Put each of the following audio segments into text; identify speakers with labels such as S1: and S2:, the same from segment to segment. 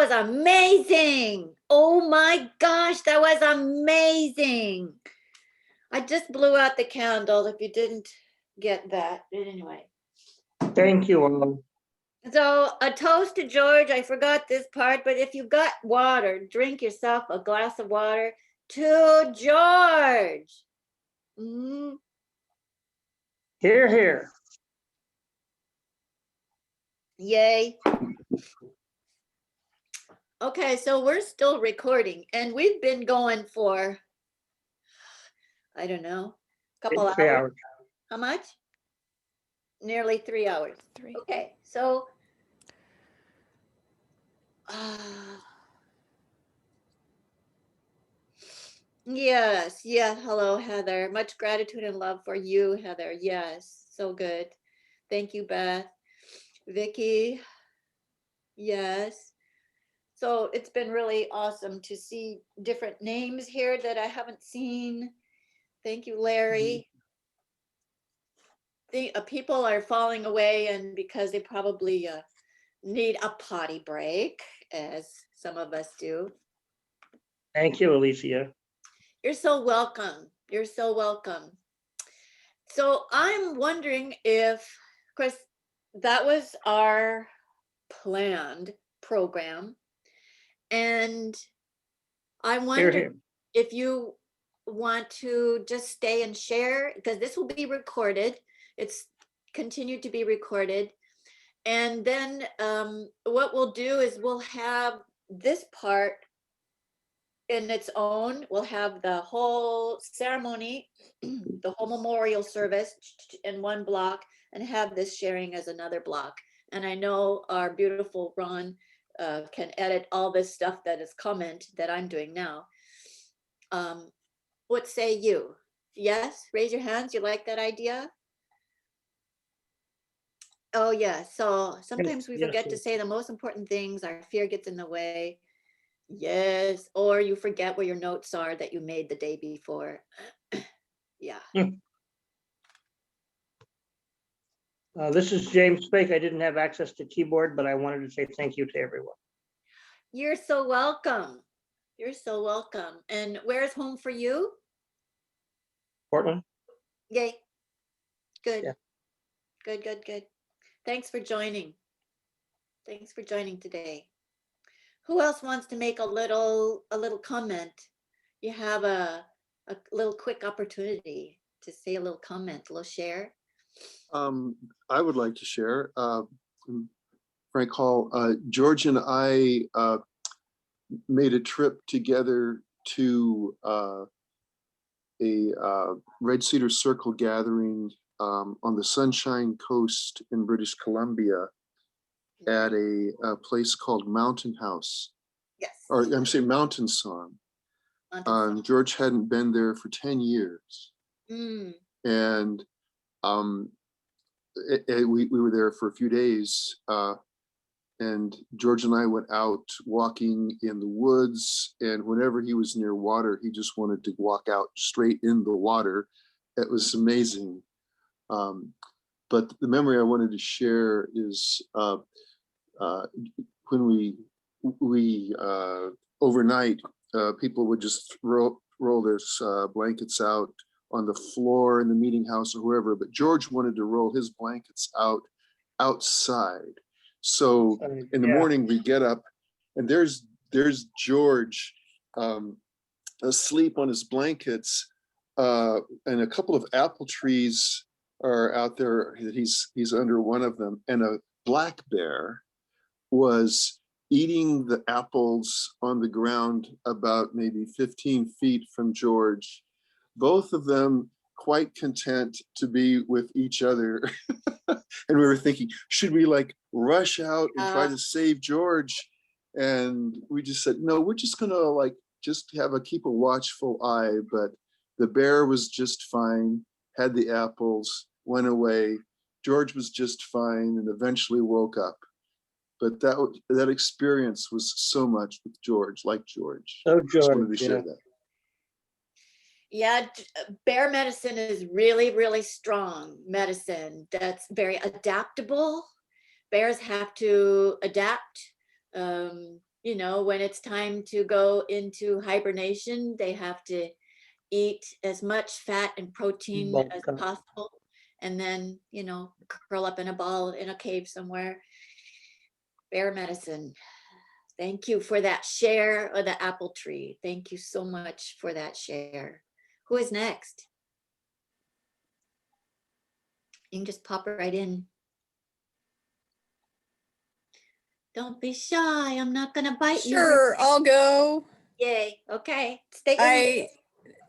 S1: was amazing. Oh my gosh, that was amazing. I just blew out the candle if you didn't get that. But anyway.
S2: Thank you all.
S1: So a toast to George. I forgot this part, but if you got water, drink yourself a glass of water to George. Mm.
S2: Here, here.
S1: Yay. Okay, so we're still recording and we've been going for, I don't know, a couple hours.
S2: 3 hours.
S1: How much? Nearly 3 hours.
S3: 3.
S1: Okay, so yes, yeah. Hello, Heather. Much gratitude and love for you, Heather. Yes, so good. Thank you, Beth. Vicky. Yes. So it's been really awesome to see different names here that I haven't seen. Thank you, Larry. People are falling away, and because they probably need a potty break, as some of us do.
S2: Thank you, Alicia.
S1: You're so welcome. You're so welcome. So I'm wondering if, of course, that was our planned program. And I wonder
S2: here.
S1: if you want to just stay and share, because this will be recorded. It's continued to be recorded. And then what we'll do is we'll have this part in its own. We'll have the whole ceremony, the whole memorial service in one block, and have this sharing as another block. And I know our beautiful Ron can edit all this stuff that is comment that I'm doing now. What say you? Yes, raise your hands. You like that idea? Oh yeah, so sometimes we forget to say the most important things. Our fear gets in the way. Yes, or you forget where your notes are that you made the day before. Yeah.
S2: This is James Fake. I didn't have access to keyboard, but I wanted to say thank you to everyone.
S1: You're so welcome. You're so welcome. And where's home for you?
S2: Portland.
S1: Yay. Good.
S2: Yeah.
S1: Good, good, good. Thanks for joining. Thanks for joining today. Who else wants to make a little comment? You have a little quick opportunity to say a little comment, a little share.
S4: I would like to share. Frank Hall, George and I made a trip together to a Red Cedar Circle gathering on the Sunshine Coast in British Columbia at a place called Mountain House.
S1: Yes.
S4: Or I'm saying Mountain Song. George hadn't been there for 10 years.
S1: Mm.
S4: And we were there for a few days. And George and I went out walking in the woods, and whenever he was near water, he just wanted to walk out straight in the water. It was amazing. But the memory I wanted to share is when we overnight, people would just roll their blankets out on the floor in the meeting house or wherever, but George wanted to roll his blankets out outside. So in the morning we get up and there's George asleep on his blankets, and a couple of apple trees are out there. He's under one of them, and a black bear was eating the apples on the ground about maybe 15 feet from George. Both of them quite content to be with each other. And we were thinking, should we like rush out and try to save George? And we just said, no, we're just gonna like just keep a watchful eye. But the bear was just fine, had the apples, went away. George was just fine and eventually woke up. But that experience was so much with George, like George.
S2: So
S4: Just
S2: George,
S4: wanted to share that.
S1: Yeah, bear medicine is really, really strong medicine that's very adaptable. Bears have to adapt. you know, when it's time to go into hibernation, they have to eat as much fat and protein
S2: Bulk
S1: as
S2: up.
S1: possible. And then, you know, curl up in a ball in a cave somewhere. Bear medicine. Thank you for that share of the apple tree. Thank you so much for that share. Who is next? You can just pop right in. Don't be shy. I'm not gonna bite you.
S3: Sure, I'll go.
S1: Yay. Okay. State your name.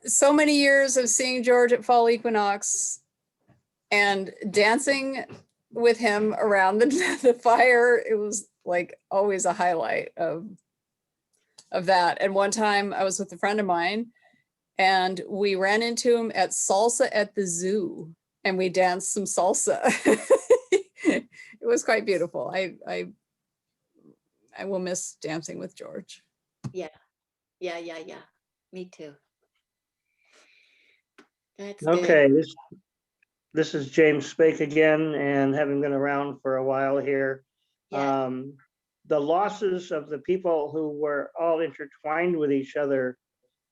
S3: So many years of seeing George at fall equinox and dancing with him around the fire. It was like always a highlight of that. And one time I was with a friend of mine and we ran into him at salsa at the zoo and we danced some salsa. It was quite beautiful. I will miss dancing with George.
S1: Yeah. Me too. That's
S2: Okay,
S1: good.
S2: this is James Spake again, and having been around for a while here.
S1: Yeah.
S2: The losses of the people who were all intertwined with each other,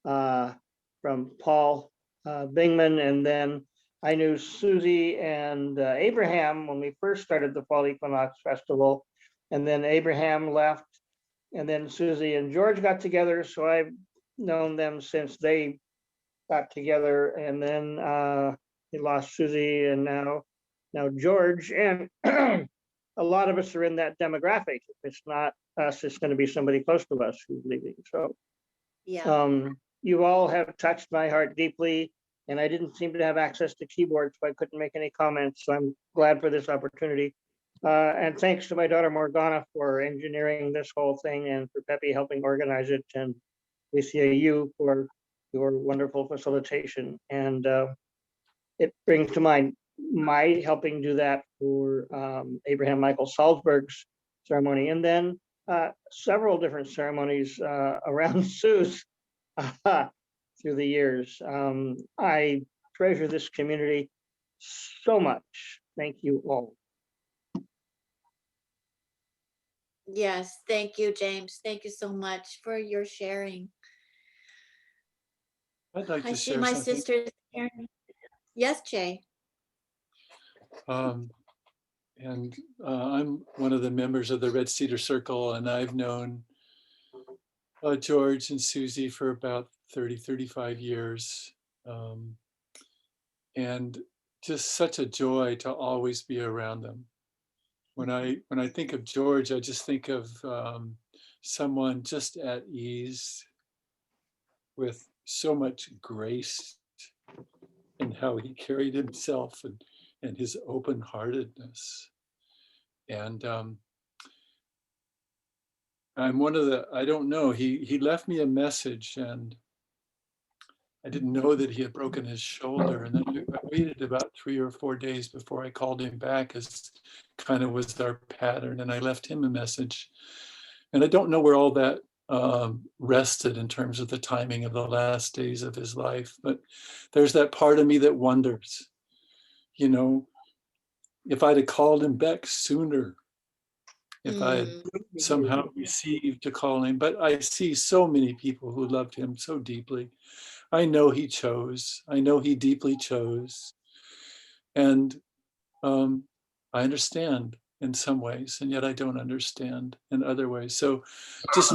S2: from Paul Bingman, and then I knew Susie and Abraham when we first started the Fall Equinox Festival, and then Abraham left, and then Susie and George got together, so I've known them since they got together, and then we lost Susie, and now George, and a lot of us are in that demographic. If it's not us, it's going to be somebody close to us who's leaving. So
S1: Yeah.
S2: you all have touched my heart deeply, and I didn't seem to have access to keyboard, so I couldn't make any comments. So I'm glad for this opportunity. And thanks to my daughter Morgana for engineering this whole thing, and for Pepe helping organize it, and Lucia, you for your wonderful facilitation. And it brings to mind my helping do that for Abraham Michael Salzberg's ceremony, and then several different ceremonies around Sue's through the years. I treasure this community so much. Thank you all.
S1: Yes. Thank you, James. Thank you so much for your sharing.
S5: I'd like
S1: I
S5: to
S1: see
S5: share
S1: my
S5: something.
S1: sister's sharing. Yes, Jay.
S5: Um, and I'm one of the members of the Red Cedar Circle, and I've known George and Susie for about 30, 35 years. And just such a joy to always be around them. When I think of George, I just think of someone just at ease, with so much grace in how he carried himself, and his open-heartedness. And I'm one of the, I don't know, he left me a message, and I didn't know that he had broken his shoulder. And then I waited about 3 or 4 days before I called him back, as kind of was our pattern. And I left him a message. And I don't know where all that rested in terms of the timing of the last days of his life. But there's that part of me that wonders, you know, if I'd have called him back sooner, if I had somehow received a calling. But I see so many people who loved him so deeply. I know he chose. I know he deeply chose. And I understand in some ways, and yet I don't understand in other ways. So just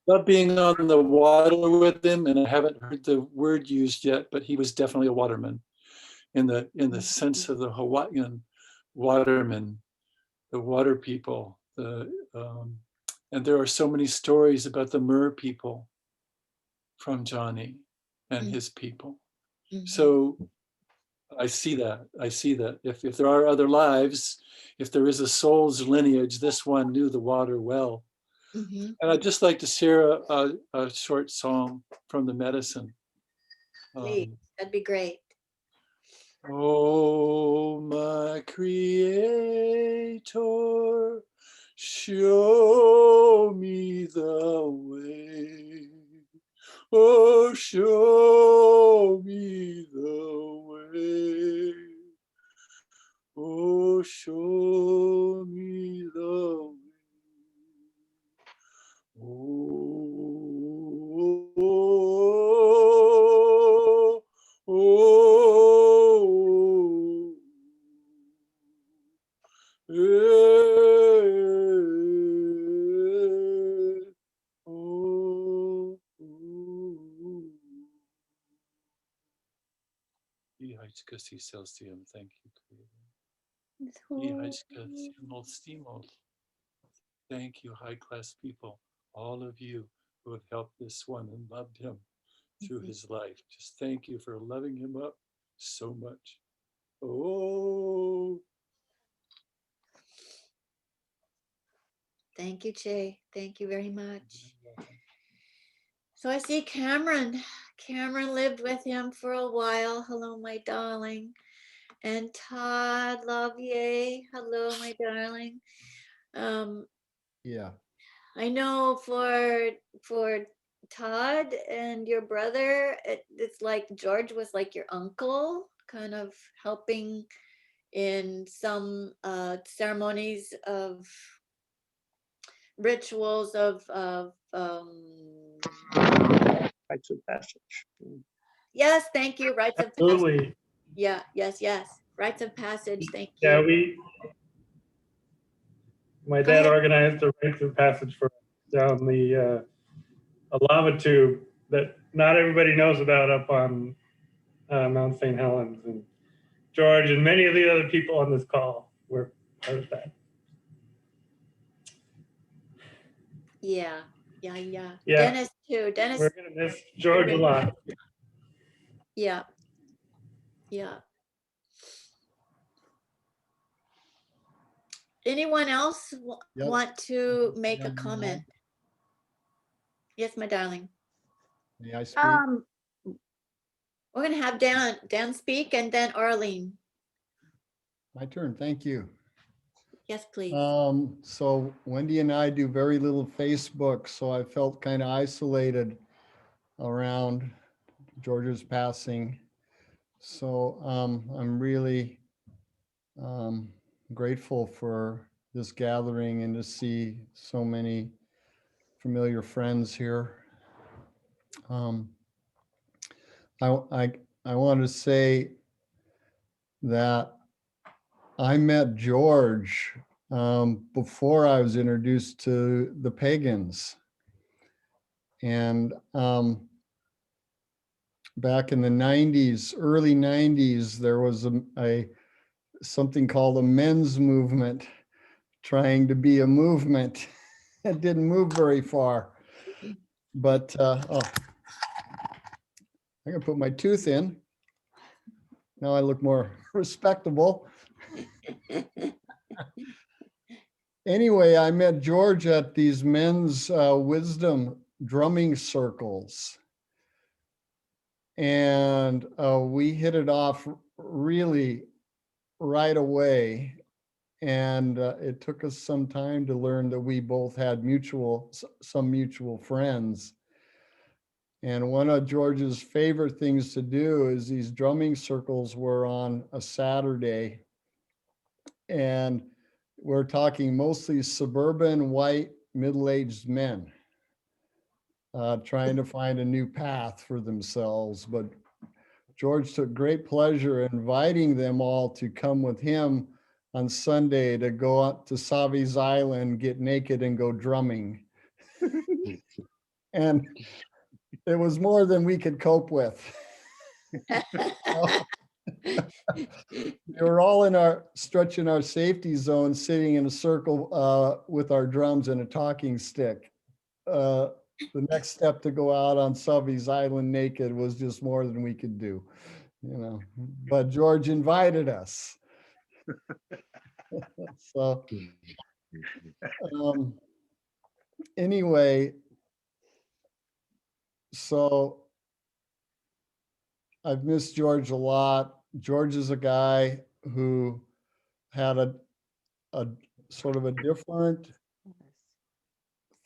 S5: love being on the water with him. And I haven't heard the word used yet, but he was definitely a waterman in the sense of the Hawaiian waterman, the water people. And there are so many stories about the Mer people from Johnny and his people. So I see that. If there are other lives, if there is a soul's lineage, this one knew the water well. And I'd just like to share a short song from the medicine.
S1: Please, that'd be great.
S5: Oh, my Creator, show me the way. Oh, show me the way. Oh, show me the way. Ichka si celsium. Thank you, Creator. Ichka stimol. Thank you, high-class people, all of you who have helped this one and loved him through his life. Just thank you for loving him up so much. Oh,
S1: Thank you, Jay. Thank you very much. So I see Cameron. Cameron lived with him for a while. Hello, my darling. And Todd, love yay. Hello, my darling.
S6: Yeah.
S1: I know for Todd and your brother, it's like George was like your uncle, kind of helping in some ceremonies of rituals of
S2: Rites of passage.
S1: yes, thank you, rites of passage.
S7: Absolutely.
S1: Yeah, yes, rites of passage. Thank
S7: Yeah,
S1: you.
S7: my
S1: Go
S7: dad
S1: ahead.
S7: organized a rites of passage for us down the a lava tube that not everybody knows about up on Mount St. Helens. And George and many of the other people on this call were part of that.
S1: Yeah.
S7: Yeah,
S1: Dennis too. Dennis.
S7: we're gonna miss George a lot.
S1: Yeah. Anyone else
S6: Yep.
S1: want to make
S6: Yeah,
S1: a comment? Yes, my darling.
S6: May I speak?
S1: We're gonna have Dan speak and then Arlene.
S6: My turn. Thank you.
S1: Yes, please.
S6: So Wendy and I do very little Facebook, so I felt kind of isolated around George's passing. So I'm really grateful for this gathering and to see so many familiar friends here. I want to say that I met George before I was introduced to the pagans. And back in the 90s, early 90s, there was a something called a men's movement trying to be a movement. It didn't move very far. But I'm gonna put my tooth in. Now I look more respectable. Anyway, I met George at these men's wisdom drumming circles. And we hit it off really right away. And it took us some time to learn that we both had some mutual friends. And one of George's favorite things to do is these drumming circles were on a Saturday. And we're talking mostly suburban, white, middle-aged men trying to find a new path for themselves. But George took great pleasure in inviting them all to come with him on Sunday to go out to Savi's Island, get naked and go drumming. And it was more than we could cope with. We were all stretching our safety zone, sitting in a circle with our drums and a talking stick. The next step to go out on Savi's Island naked was just more than we could do, you know. But George invited us. So anyway, so I've missed George a lot. George is a guy who had a sort of a different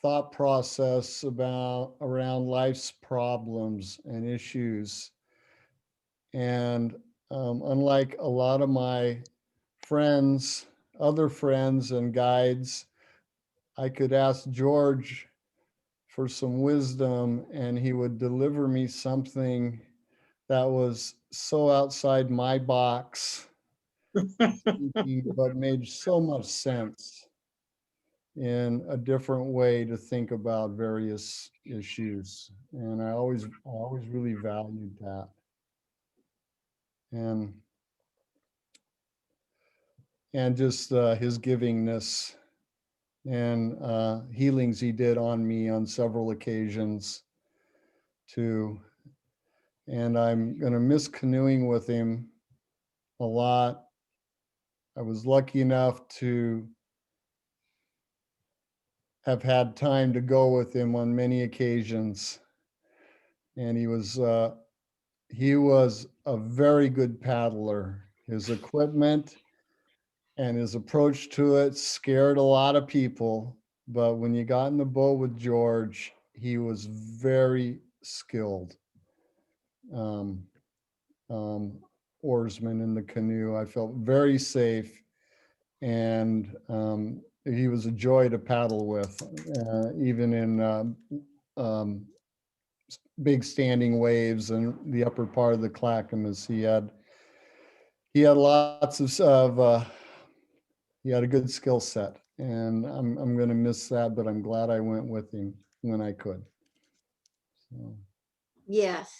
S6: thought process around life's problems and issues. And unlike a lot of my friends, other friends and guides, I could ask George for some wisdom and he would deliver me something that was so outside my box, but made so much sense in a different way to think about various issues. And I always really valued that. and just his givingness and healings he did on me on several occasions too. And I'm going to miss canoeing with him a lot. I was lucky enough to have had time to go with him on many occasions. And he was a very good paddler. His equipment and his approach to it scared a lot of people. But when you got in the boat with George, he was very skilled. Oarsman in the canoe. I felt very safe, and he was a joy to paddle with, even in big standing waves and the upper part of the Clackamas. He had lots of he had a good skill set, and I'm going to miss that, but I'm glad I went with him when I could. So.
S1: Yes.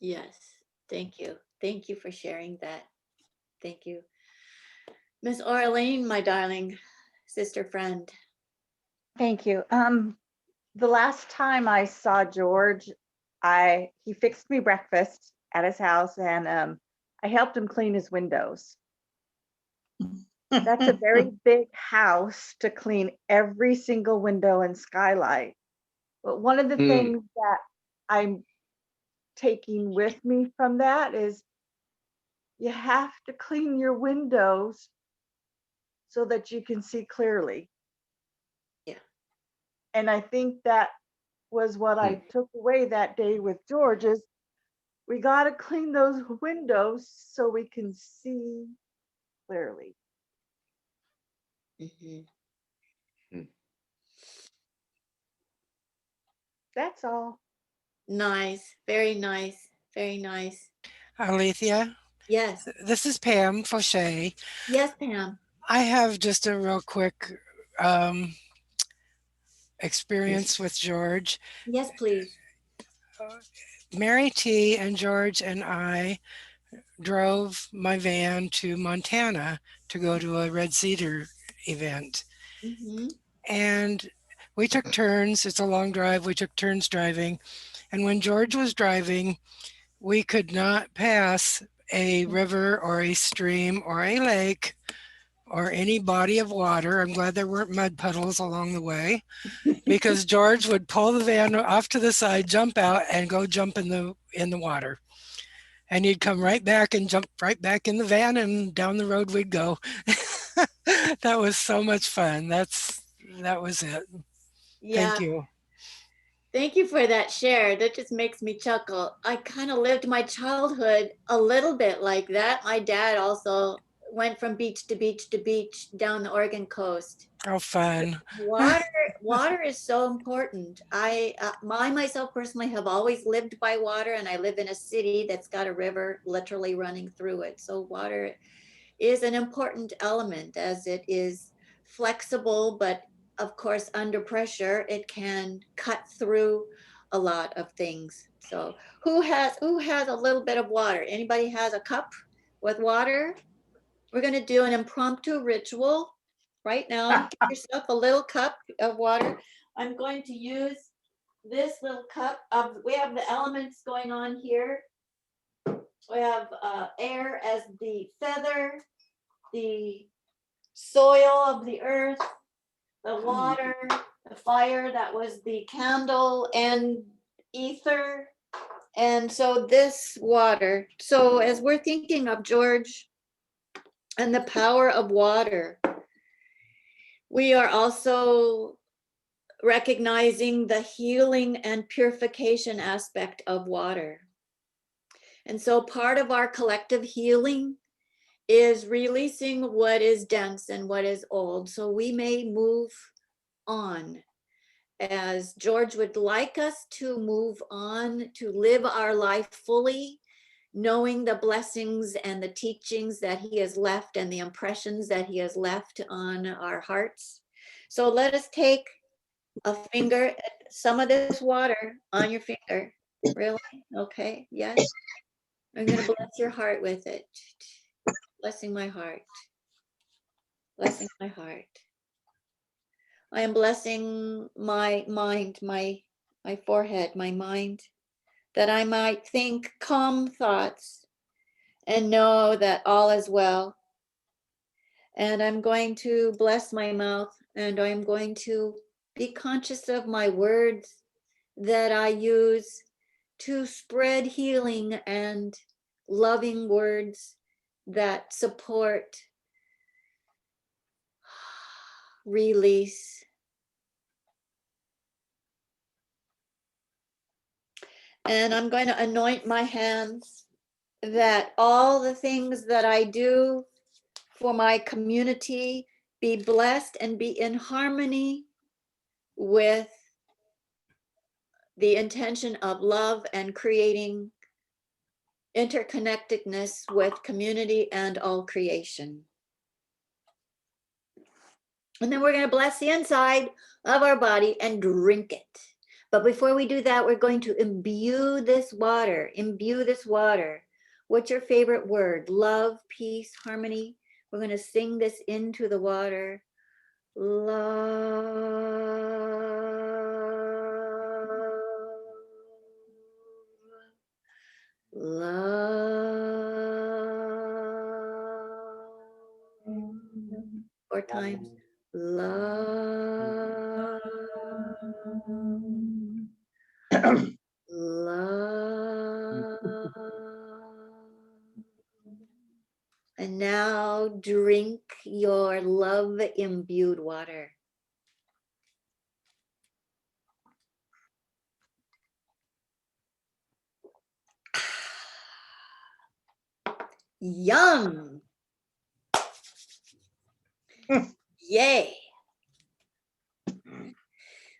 S1: Yes. Thank you. Thank you for sharing that. Thank you. Miss Orlean, my darling sister friend.
S8: Thank you. The last time I saw George, he fixed me breakfast at his house, and I helped him clean his windows. That's a very big house to clean every single window and skylight. But one of the things that I'm taking with me from that is you have to clean your windows so that you can see clearly.
S1: Yeah.
S8: And I think that was what I took away that day with George is we got to clean those windows so we can see clearly. That's all.
S1: Nice. Very nice. Very nice.
S9: Alethea,
S1: Yes.
S9: this is Pam Fauché.
S1: Yes, Pam.
S9: I have just a real quick experience with George.
S1: Yes, please.
S9: Mary T. and George and I drove my van to Montana to go to a Red Cedar event. And we took turns. It's a long drive. We took turns driving. And when George was driving, we could not pass a river or a stream or a lake or any body of water. I'm glad there weren't mud puddles along the way, because George would pull the van off to the side, jump out, and go jump in the water. And he'd come right back and jump right back in the van, and down the road we'd go. That was so much fun. That was it.
S1: Yeah.
S9: Thank you.
S1: Thank you for that share. That just makes me chuckle. I kind of lived my childhood a little bit like that. My dad also went from beach to beach to beach down the Oregon coast.
S9: How fun.
S1: Water is so important. I myself personally have always lived by water, and I live in a city that's got a river literally running through it. So water is an important element, as it is flexible, but of course, under pressure, it can cut through a lot of things. So who has a little bit of water? Anybody has a cup with water? We're going to do an impromptu ritual right now. Give yourself a little cup of water. I'm going to use this little cup of, we have the elements going on here. We have air as the feather, the soil of the earth, the water, the fire, that was the candle, and ether. And so this water. So as we're thinking of George and the power of water, we are also recognizing the healing and purification aspect of water. And so part of our collective healing is releasing what is dense and what is old. So we may move on, as George would like us to move on, to live our life fully, knowing the blessings and the teachings that he has left and the impressions that he has left on our hearts. So let us take a finger, some of this water on your finger. Really? Okay, yes. I'm going to bless your heart with it. Blessing my heart. Blessing my heart. I am blessing my mind, my forehead, my mind, that I might think calm thoughts and know that all is well. And I'm going to bless my mouth, and I'm going to be conscious of my words that I use to spread healing and loving words that support release. And I'm going to anoint my hands, that all the things that I do for my community be blessed and be in harmony with the intention of love and creating interconnectedness with community and all creation. And then we're going to bless the inside of our body and drink it. But before we do that, we're going to imbue this water. Imbue this water. What's your favorite word? Love, peace, harmony. We're going to sing this into the water. Love. Love. 4 times. Love. Love. And now drink your love imbued water. Yum. Yay.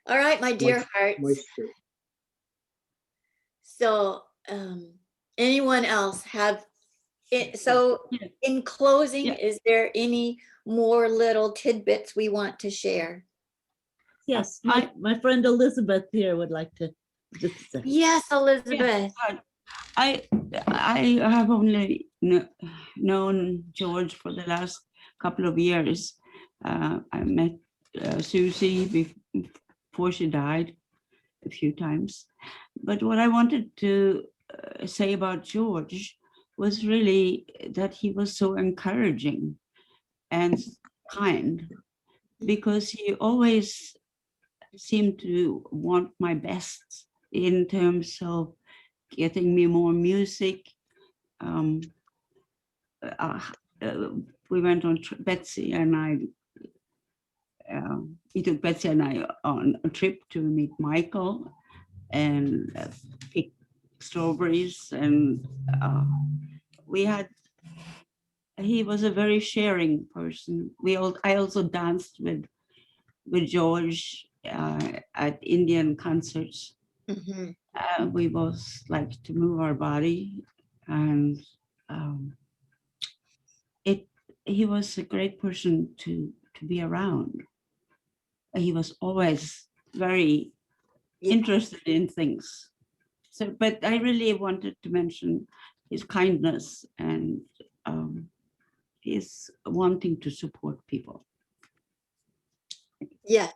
S1: All right, my dear hearts.
S2: Moisture.
S1: So anyone else have it? So in closing,
S10: Yeah.
S1: is there any more little tidbits we want to share?
S10: Yes, my friend Elizabeth here would like to just say.
S1: Yes, Elizabeth.
S10: I have only known George for the last couple of years. I met Susie before she died a few times. But what I wanted to say about George was really that he was so encouraging and kind, because he always seemed to want my best in terms of getting me more music. We went on Betsy and I. He took Betsy and I on a trip to meet Michael and pick strawberries, and he was a very sharing person. I also danced with George at Indian concerts.
S1: Mhm.
S10: We both like to move our body, and he was a great person to be around. He was always very interested in things. So, but I really wanted to mention his kindness and his wanting to support people.
S1: Yes,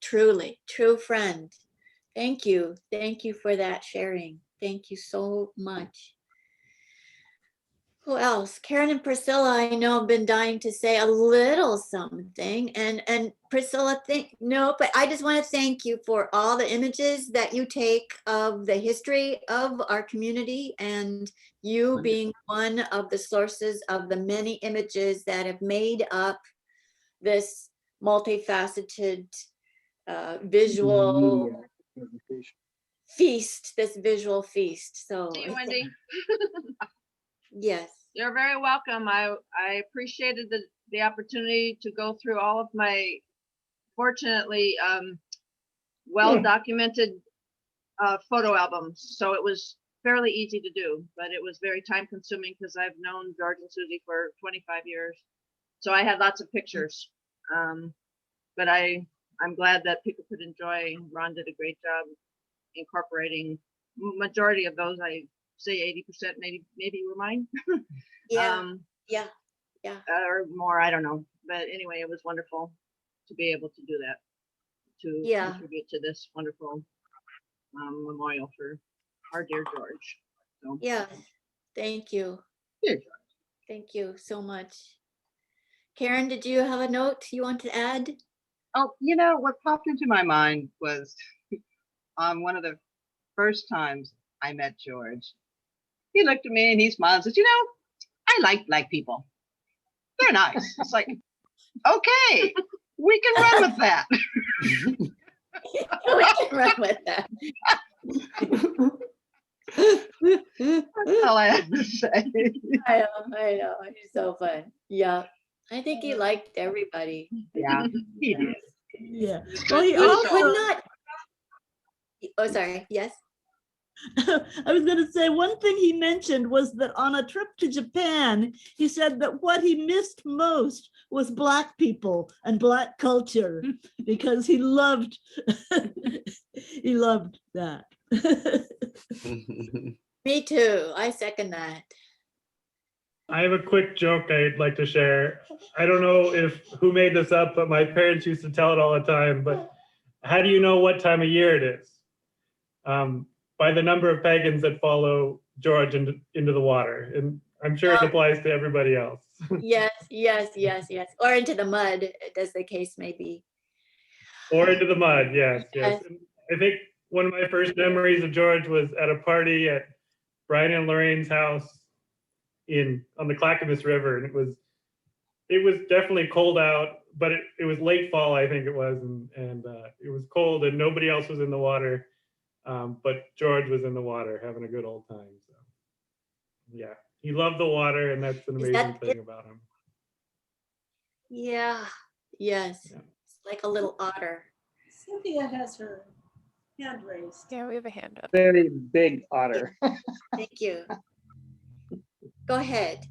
S1: truly, true friend. Thank you. Thank you for that sharing. Thank you so much. Who else? Karen and Priscilla, I know, have been dying to say a little something. And Priscilla, but I just want to thank you for all the images that you take of the history of our community, and you being one of the sources of the many images that have made up this multifaceted visual feast, this visual feast. So
S11: Hey, Wendy.
S1: Yes.
S11: You're very welcome. I appreciated the opportunity to go through all of my, fortunately, well-documented photo albums. So it was fairly easy to do, but it was very time consuming because I've known George and Susie for 25 years. So I had lots of pictures. But I'm glad that people could enjoy. Ron did a great job incorporating majority of those. say 80%, maybe were mine.
S1: Yeah,
S11: Um,
S1: yeah,
S11: or more, I don't know. But anyway, it was wonderful to be able to do that, to
S1: Yeah.
S11: contribute to this wonderful memorial for our dear George. So,
S1: yeah. Thank you.
S11: dear George.
S1: Thank you so much. Karen, did you have a note you want to add?
S11: Oh, what popped into my mind was one of the first times I met George. He looked at me and he smiled and said, I like black people. They're nice. It's like, okay, we can run with that.
S1: We can run with that.
S11: That's all I have to say.
S1: I know. He's so fun. Yeah. I think he liked everybody.
S11: Yeah, he did.
S12: Yeah. Well, he
S1: He
S12: also,
S1: could not. Oh, sorry. Yes.
S12: I was going to say, one thing he mentioned was that on a trip to Japan, he said that what he missed most was Black people and Black culture, because he loved he loved that.
S1: Me too. I second that.
S7: I have a quick joke I'd like to share. I don't know who made this up, but my parents used to tell it all the time. But how do you know what time of year it is? By the number of pagans that follow George into the water. And I'm sure it applies to everybody else.
S1: Yes. Or into the mud, as the case may be.
S7: Or into the mud, yes.
S1: Yes.
S7: And I think one of my first memories of George was at a party at Brian and Lorraine's house on the Clackamas River. And it was definitely cold out, but it was late fall, I think it was. And it was cold and nobody else was in the water. But George was in the water having a good old time. So yeah, he loved the water, and that's an amazing thing about him.
S1: Yeah. Yes.
S7: Yeah.
S1: It's like a little otter.
S12: Cynthia has her hand raised.
S13: Yeah, we have a hand up.
S2: Very big otter.
S1: Thank you. Go ahead.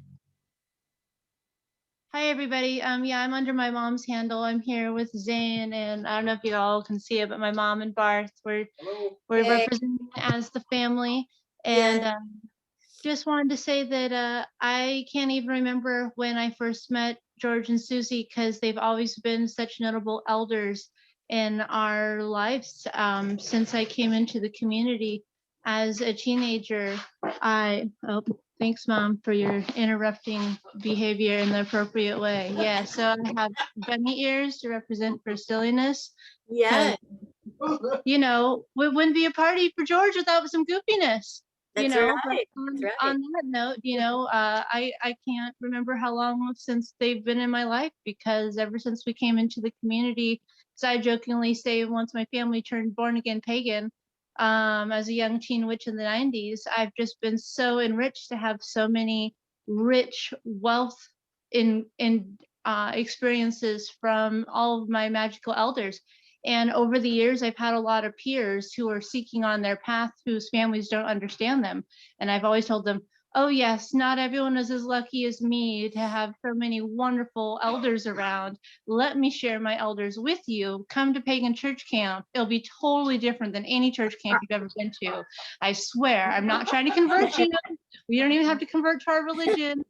S14: Hi, everybody. Yeah, I'm under my mom's handle. I'm here with Zane, and I don't know if you all can see it, but my mom and Barth, we're
S1: Hey.
S14: representing as the family. And just wanted to say that I can't even remember when I first met George and Susie, because they've always been such notable elders in our lives since I came into the community as a teenager. Thanks, Mom, for your interrupting behavior in the appropriate way. Yeah, so I have bunny ears to represent for silliness.
S1: Yeah.
S14: We wouldn't be a party for George without some goofiness.
S1: That's
S14: But
S1: right.
S14: on that note, I can't remember how long since they've been in my life, because ever since we came into the community, so I jokingly say once my family turned born again pagan, as a young teen witch in the 90s, I've just been so enriched to have so many rich wealth in experiences from all of my magical elders. And over the years, I've had a lot of peers who are seeking on their path whose families don't understand them. And I've always told them, oh yes, not everyone is as lucky as me to have so many wonderful elders around. Let me share my elders with you. Come to Pagan Church Camp. It'll be totally different than any church camp you've ever been to. I swear, I'm not trying to convert you. We don't even have to convert to our religion.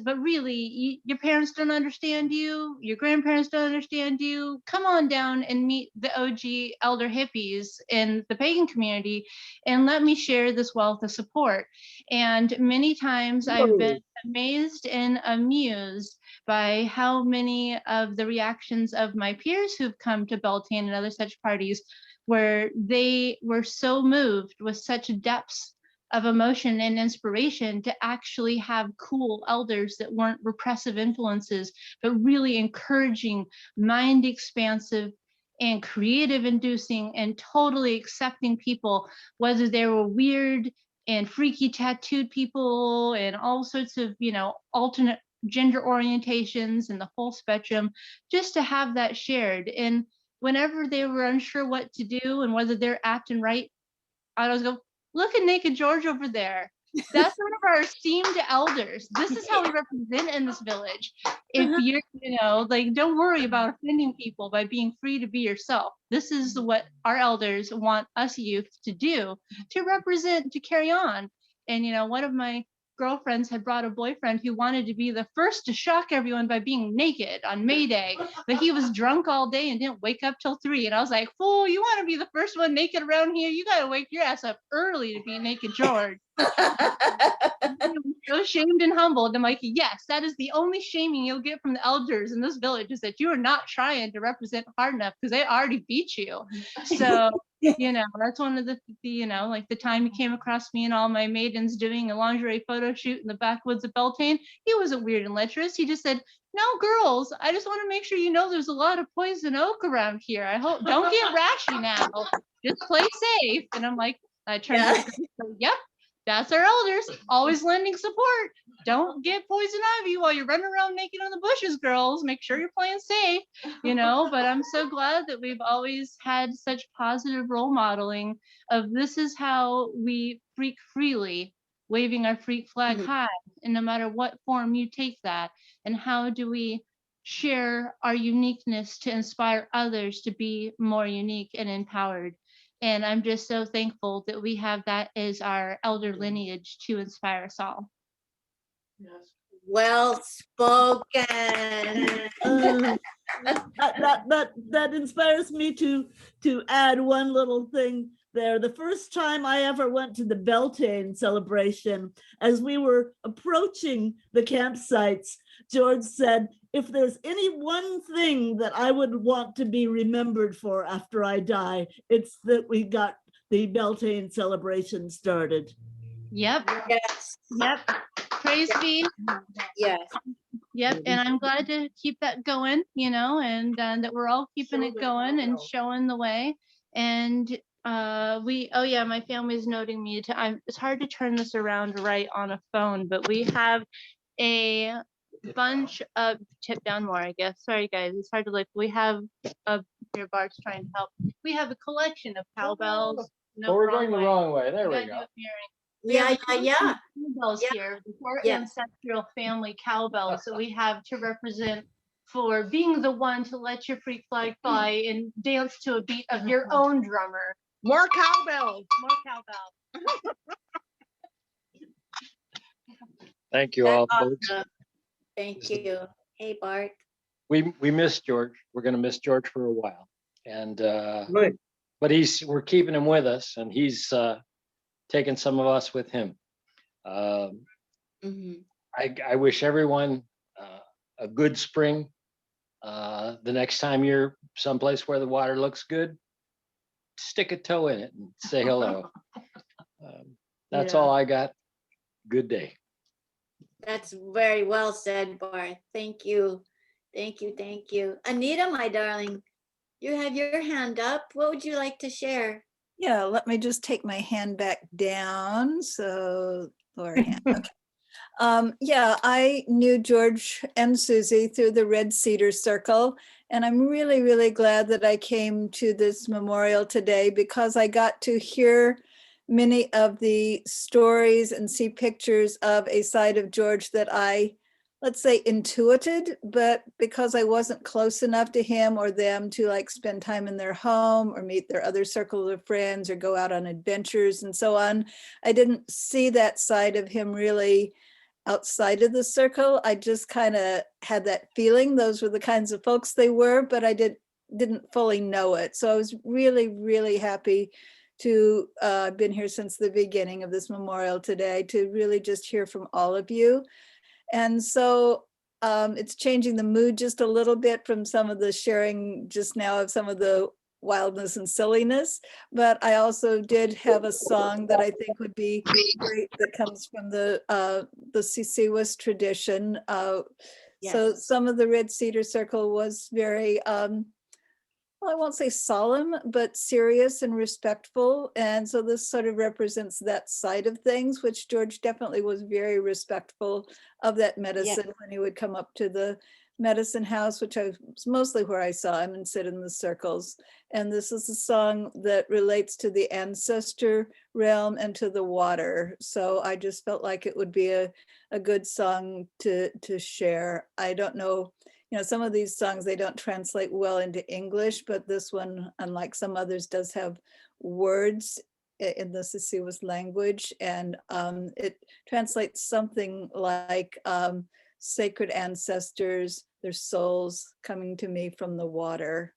S14: But really, your parents don't understand you, your grandparents don't understand you. Come on down and meet the OG elder hippies in the pagan community, and let me share this wealth of support. And many times I've been amazed and amused by how many of the reactions of my peers who've come to Beltane and other such parties, where they were so moved with such depths of emotion and inspiration to actually have cool elders that weren't repressive influences, but really encouraging, mind expansive, and creative inducing and totally accepting people, whether they were weird and freaky tattooed people and all sorts of, alternate gender orientations and the whole spectrum, just to have that shared. And whenever they were unsure what to do and whether they're acting right, I always go, look at Naked George over there. That's one of our esteemed elders. This is how we represent in this village. If you're, don't worry about offending people by being free to be yourself. This is what our elders want us youth to do, to represent, to carry on. And, one of my girlfriends had brought a boyfriend who wanted to be the first to shock everyone by being naked on May Day, but he was drunk all day and didn't wake up till 3. And I was like, fool, you want to be the first one naked around here? You got to wake your ass up early to be naked, George. So shamed and humbled. I'm like, yes, that is the only shaming you'll get from the elders in this village, is that you are not trying to represent hard enough because they already beat you. So, that's one of the like the time he came across me and all my maidens doing a lingerie photo shoot in the backwoods of Beltane. He wasn't weird and lecherous. He just said, no, girls, I just want to make sure you know there's a lot of poison oak around here. I hope, don't get rashy now. Just play safe. And I'm like, I turned to the girls, yep. That's our elders, always lending support. Don't get poison ivy while you're running around naked on the bushes, girls. Make sure you're playing safe, but I'm so glad that we've always had such positive role modeling of this is how we freak freely, waving our freak flag high, and no matter what form you take that, and how do we share our uniqueness to inspire others to be more unique and empowered. And I'm just so thankful that we have that as our elder lineage to inspire us all.
S1: Well spoken.
S12: That inspires me to add one little thing there. The first time I ever went to the Beltane celebration, as we were approaching the campsites, George said, if there's any one thing that I would want to be remembered for after I die, it's that we got the Beltane celebration started.
S14: Yep.
S1: Yes.
S14: Yep. Praise be.
S1: Yes.
S14: Yep. And I'm glad to keep that going, and that we're all keeping it going and showing the way. And my family's noting me it's hard to turn this around right on a phone, but we have a bunch of tip down more, I guess. Sorry guys, it's hard to look. We have here Bart's trying to help. We have a collection of cowbells. No,
S13: we're going the wrong way. There we go.
S1: Yeah.
S14: Cowbells here, our
S1: Yeah.
S14: ancestral family cowbells that we have to represent for being the one to let your freak flag fly and dance to a beat of your own drummer.
S11: More cowbells.
S14: More cowbells.
S13: Thank you
S1: That's
S13: all, folks.
S1: awesome. Thank you. Hey, Bart.
S13: We miss George. We're going to miss George for a while, and
S2: Right.
S13: but we're keeping him with us, and he's taking some of us with him. I wish everyone a good spring. The next time you're someplace where the water looks good, stick a toe in it and say hello. That's all I got. Good day.
S1: That's very well said, Bart. Thank you. Thank you. Thank you. Anita, my darling, you have your hand up. What would you like to share?
S15: Yeah, let me just take my hand back down. So lower hand. Okay. Yeah, I knew George and Susie through the Red Cedar Circle, and I'm really, really glad that I came to this memorial today because I got to hear many of the stories and see pictures of a side of George that I, let's say, intuited, but because I wasn't close enough to him or them to like spend time in their home or meet their other circle of friends or go out on adventures and so on, I didn't see that side of him really outside of the circle. I just kind of had that feeling those were the kinds of folks they were, but I didn't fully know it. So I was really, really happy to been here since the beginning of this memorial today to really just hear from all of you. And so it's changing the mood just a little bit from some of the sharing just now of some of the wildness and silliness, but I also did have a song that I think would be great that comes from the Sisiwas tradition. So some of the Red Cedar Circle was very, well, I won't say solemn, but serious and respectful. And so this sort of represents that side of things, which George definitely was very respectful of that medicine when he would come up to the medicine house, which was mostly where I saw him and sit in the circles. And this is a song that relates to the ancestor realm and to the water. So I just felt like it would be a good song to share. I don't know, you know, some of these songs, they don't translate well into English, but this one, unlike some others, does have words in the Sisiwas language, and it translates something like sacred ancestors, their souls coming to me from the water.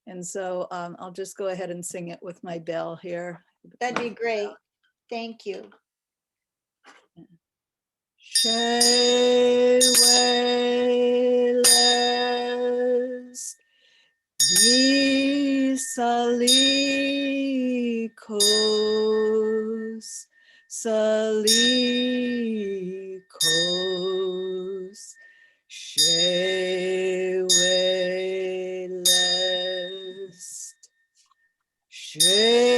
S15: And so I'll just go ahead and sing it with my bell here.
S1: That'd be great. Thank you.
S15: Sheweles Disalikos, Salikos, Sheweles, Sheweles,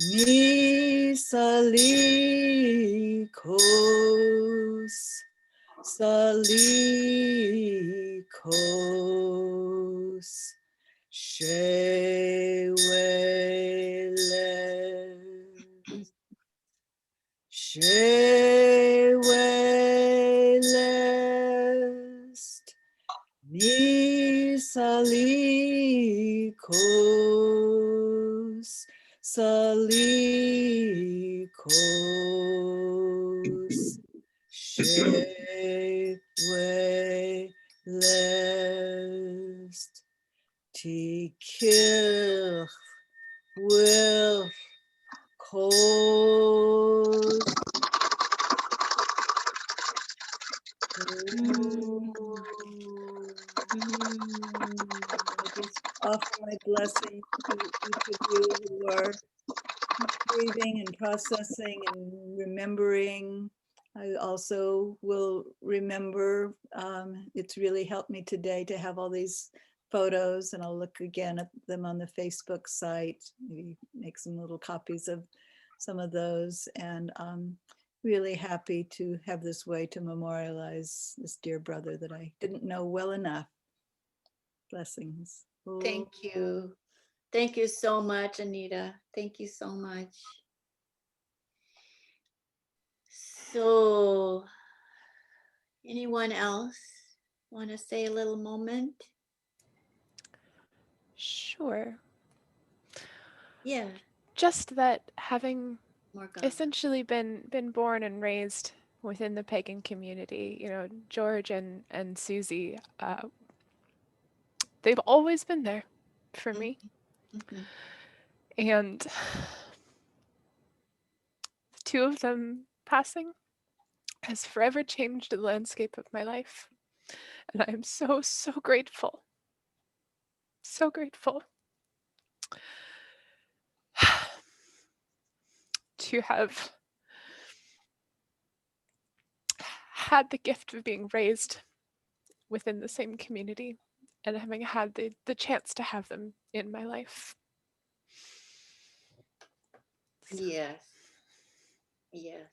S15: Misalikos, Salikos, Sheweles, Sheweles, Misalikos, Salikos, Sheweles, Tikir will cause I just offer my blessing to each of you who are breathing and processing and remembering. I also will remember, it's really helped me today to have all these photos, and I'll look again at them on the Facebook site, maybe make some little copies of some of those, and really happy to have this way to memorialize this dear brother that I didn't know well enough. Blessings.
S1: Thank you. Thank you so much, Anita. Thank you so much. So, anyone else want to say a little moment?
S16: Sure.
S1: Yeah.
S16: Just that having
S1: Morgana.
S16: essentially been born and raised within the pagan community, you know, George and Susie, they've always been there for me.
S1: Mhm.
S16: And the two of them passing has forever changed the landscape of my life. And I am so, so grateful. So grateful to have had the gift of being raised within the same community and having had the chance to have them in my life.
S1: Yes. Yes.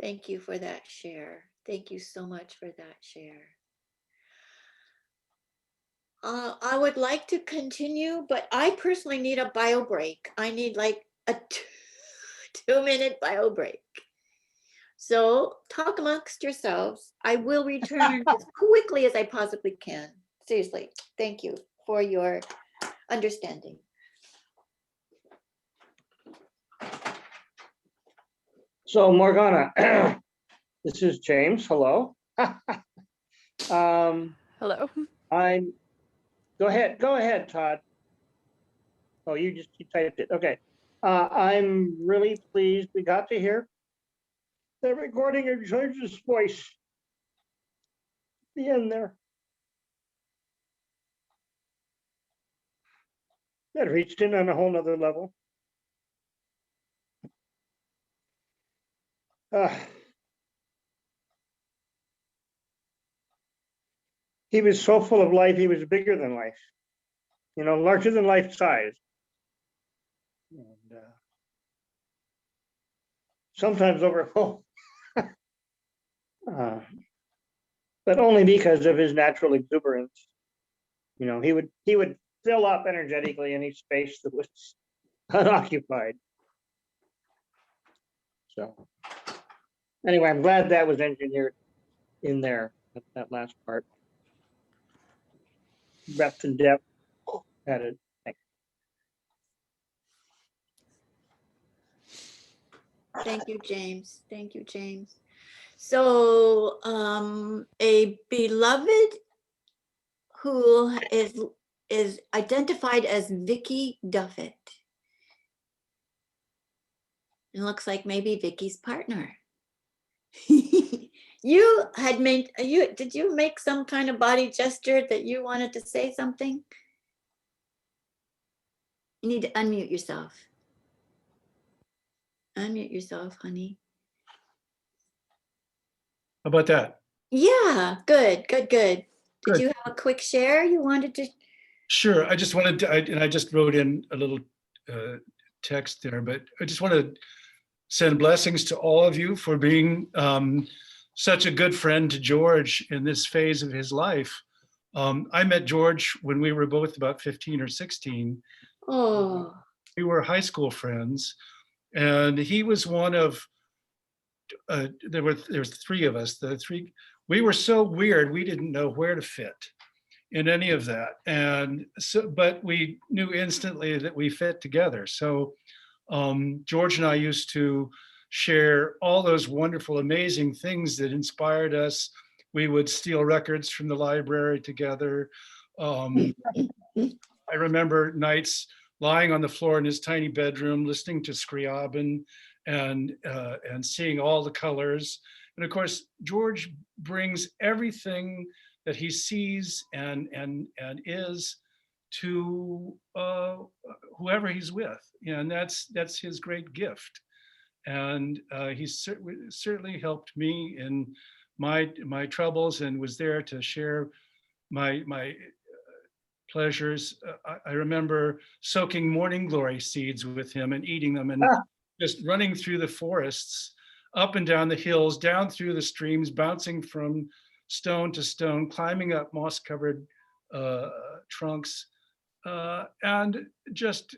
S1: Thank you for that share. Thank you so much for that share. I would like to continue, but I personally need a bio break. I need like a 2-minute bio break. So talk amongst yourselves. I will return as quickly as I possibly can. Seriously, thank you for your understanding.
S2: So Morgana, this is James. Hello.
S16: Hello.
S2: Go ahead, Todd. Oh, you typed it. Okay. I'm really pleased we got to hear the recording of George's voice. The end there. That reached in on a whole nother level. He was so full of life, he was bigger than life, you know, larger than life size. And sometimes overfull. But only because of his natural exuberance. You know, he would fill up energetically any space that was unoccupied. So anyway, I'm glad that was engineered in there, that last part. breadth and depth added.
S1: Thank you, James. Thank you, James. So a beloved who is identified as Vicky Duffett. It looks like maybe Vicky's partner. You had made, did you make some kind of body gesture that you wanted to say something? You need to unmute yourself. Unmute yourself, honey.
S5: How about that?
S1: Yeah, good, good, good. Did
S5: Good.
S1: you have a quick share you wanted to?
S5: Sure. I just wanted to, and I just wrote in a little text there, but I just want to send blessings to all of you for being such a good friend to George in this phase of his life. I met George when we were both about 15 or 16.
S1: Oh.
S5: We were high school friends, and he was one of, there's three of us. We were so weird, we didn't know where to fit in any of that. And so, but we knew instantly that we fit together. So George and I used to share all those wonderful, amazing things that inspired us. We would steal records from the library together. I remember nights lying on the floor in his tiny bedroom, listening to Scriabin and seeing all the colors. And of course, George brings everything that he sees and is to whoever he's with, and that's his great gift. And he's certainly helped me in my troubles and was there to share my pleasures. I remember soaking morning glory seeds with him and eating them and just running through the forests, up and down the hills, down through the streams, bouncing from stone to stone, climbing up moss-covered trunks, and just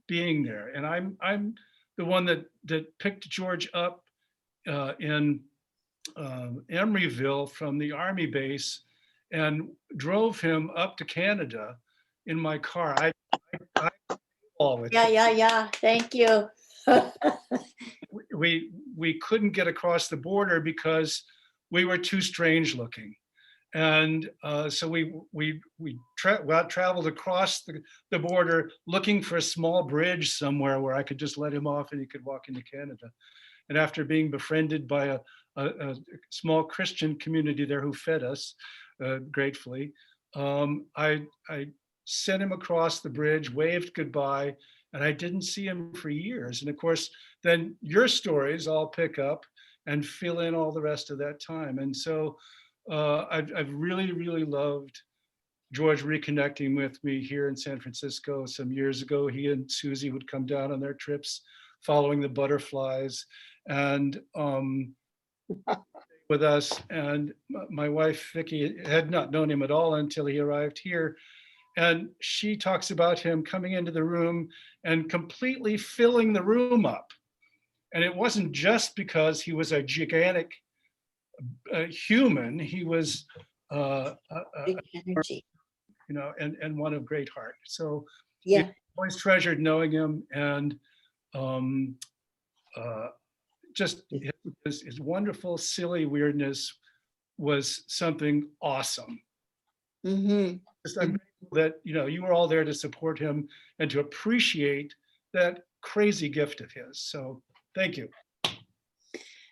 S5: being there. And I'm the one that picked George up in Emeryville from the Army base and drove him up to Canada in my car. I
S1: Yeah. Thank you.
S5: we couldn't get across the border because we were too strange looking. And so we traveled across the border looking for a small bridge somewhere where I could just let him off and he could walk into Canada. And after being befriended by a small Christian community there who fed us gratefully, I sent him across the bridge, waved goodbye, and I didn't see him for years. And of course, then your stories all pick up and fill in all the rest of that time. And so I've really, really loved George reconnecting with me here in San Francisco. Some years ago, he and Susie would come down on their trips following the butterflies and with us. And my wife, Vicki, had not known him at all until he arrived here. And she talks about him coming into the room and completely filling the room up. And it wasn't just because he was a gigantic human, he was
S1: big energy,
S5: and one of great heart. So
S1: yeah,
S5: always treasured knowing him, and just his wonderful, silly weirdness was something awesome.
S1: Mm-hmm.
S5: I'm grateful that you were all there to support him and to appreciate that crazy gift of his. So thank you.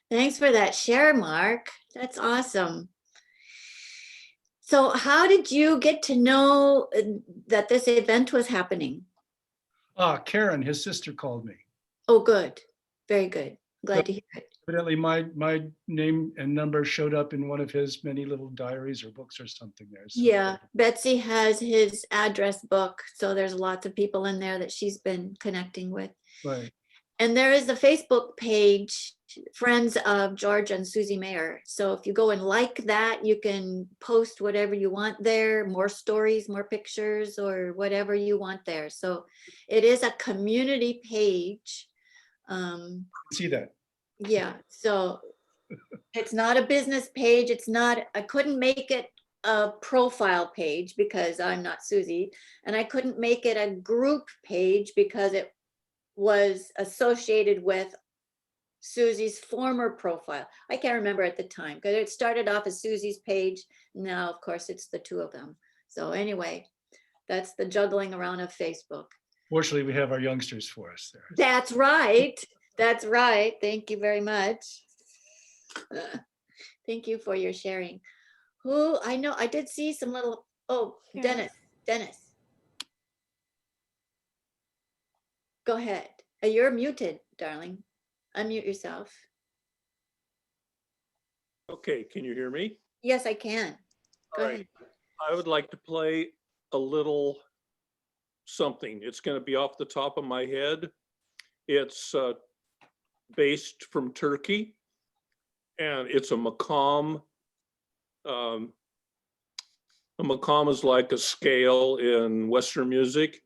S1: Thanks for that share, Mark. That's awesome. So how did you get to know that this event was happening?
S5: Karen, his sister, called me.
S1: Oh, good. Very good. Glad to hear it.
S5: Evidently, my name and number showed up in one of his many little diaries or books or something there. So.
S1: Yeah, Betsy has his address book, so there's lots of people in there that she's been connecting with.
S5: Right.
S1: And there is a Facebook page, Friends of George and Susie Mayer. So if you go and like that, you can post whatever you want there, more stories, more pictures, or whatever you want there. So it is a community page.
S5: See that?
S1: Yeah, so it's not a business page. It's not, I couldn't make it a profile page because I'm not Susie, and I couldn't make it a group page because it was associated with Susie's former profile. I can't remember at the time because it started off as Susie's page. Now, of course, it's the two of them. So anyway, that's the juggling around of Facebook.
S17: Fortunately, we have our youngsters for us there.
S1: That's right. That's right. Thank you very much. Thank you for your sharing. Who, I know, I did see some little, oh,
S16: Yeah.
S1: Dennis. Go ahead. You're muted, darling. Unmute yourself.
S18: Okay, can you hear me?
S1: Yes, I can. Go
S18: All
S1: ahead.
S18: right. I would like to play a little something. It's going to be off the top of my head. It's based from Turkey, and it's a makam. A makam is like a scale in Western music,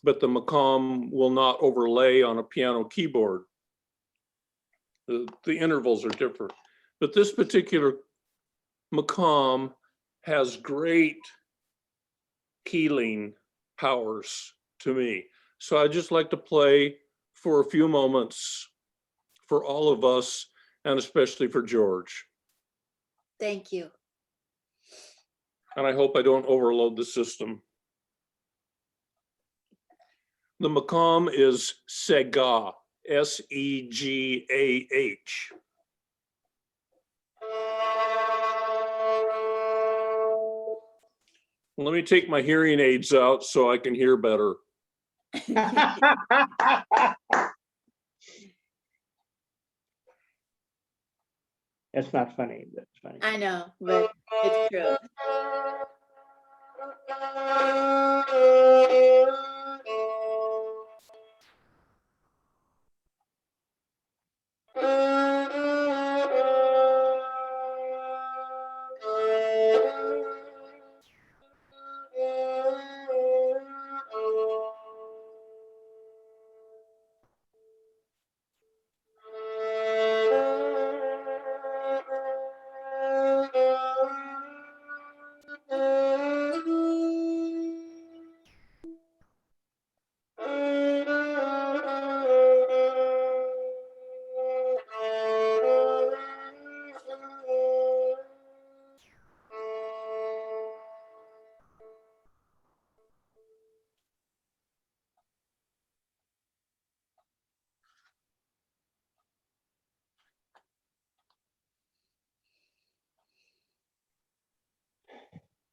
S18: but the makam will not overlay on a piano keyboard. The intervals are different. But this particular makam has great healing powers to me. So I just like to play for a few moments for all of us, and especially for George.
S1: Thank you.
S18: And I hope I don't overload the system. The makam is Segah, S-E-G-A-H. Let me take my hearing aids out so I can hear better.
S2: It's not funny, but it's funny.
S1: I know, but it's true.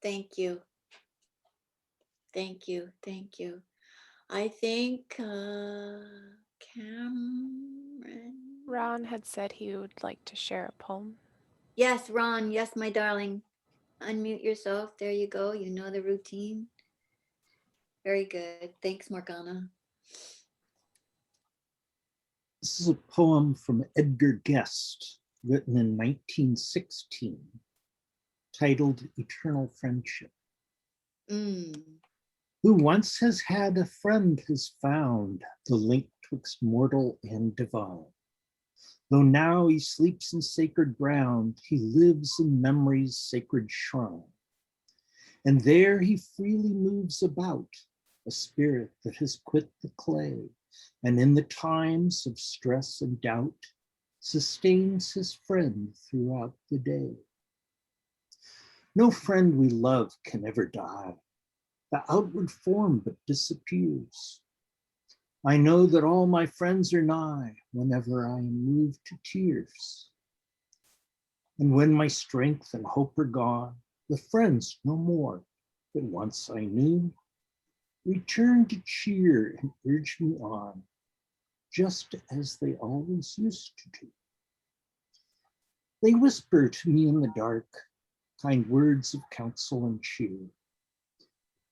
S1: Thank you. Thank you. Thank you. I think Cameron.
S16: Ron had said he would like to share a poem.
S1: Yes, Ron. Yes, my darling. Unmute yourself. There you go. You know the routine. Very good. Thanks, Morgana.
S19: This is a poem from Edgar Guest, written in 1916, titled Eternal Friendship. Who once has had a friend has found the link twixt mortal and divine. Though now he sleeps in sacred ground, he lives in memory's sacred shrine. And there he freely moves about, a spirit that has quit the clay, and in the times of stress and doubt, sustains his friend throughout the day. No friend we love can ever die. The outward form but disappears. I know that all my friends are nigh whenever I am moved to tears. And when my strength and hope are gone, the friends no more that once I knew return to cheer and urge me on, just as they always used to do. They whisper to me in the dark, kind words of counsel and cheer.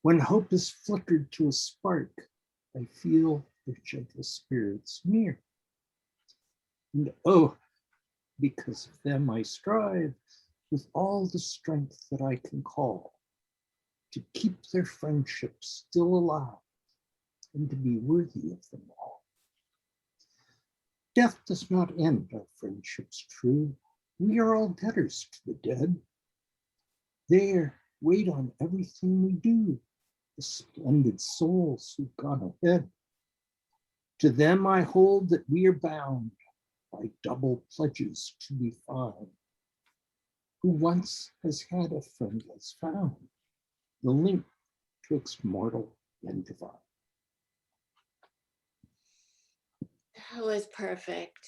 S19: When hope is flickered to a spark, I feel their gentle spirits near. And oh, because of them I strive with all the strength that I can call to keep their friendship still alive and to be worthy of them all. Death does not end our friendships true. We are all debtors to the dead. There wait on everything we do, the splendid souls who've gone ahead. To them I hold that we are bound by double pledges to be found. Who once has had a friend has found the link twixt mortal and divine.
S1: That was perfect.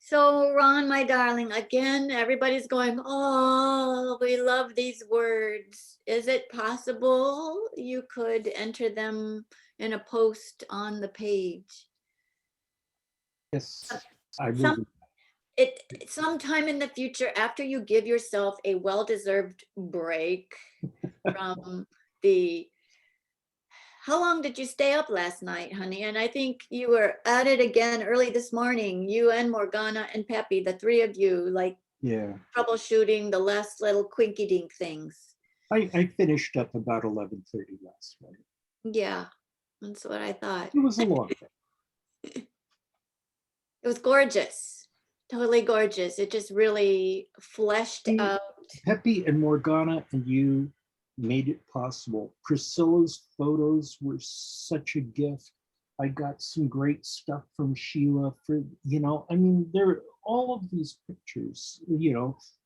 S1: So Ron, my darling, again, everybody's going, oh, we love these words. Is it possible you could enter them in a post on the page?
S19: Yes, I will.
S1: Some, sometime in the future, after you give yourself a well-deserved break from how long did you stay up last night, honey? And I think you were at it again early this morning, you and Morgana and Peppy, the three of you, like troubleshooting the last little quinky-dink things.
S19: I finished up about 11:30 last night.
S1: Yeah, that's what I thought.
S19: It was a long day.
S1: It was gorgeous, totally gorgeous. It just really fleshed out.
S19: Peppy and Morgana and you made it possible. Priscilla's photos were such a gift. I got some great stuff from Sheila for, I mean, there all of these pictures,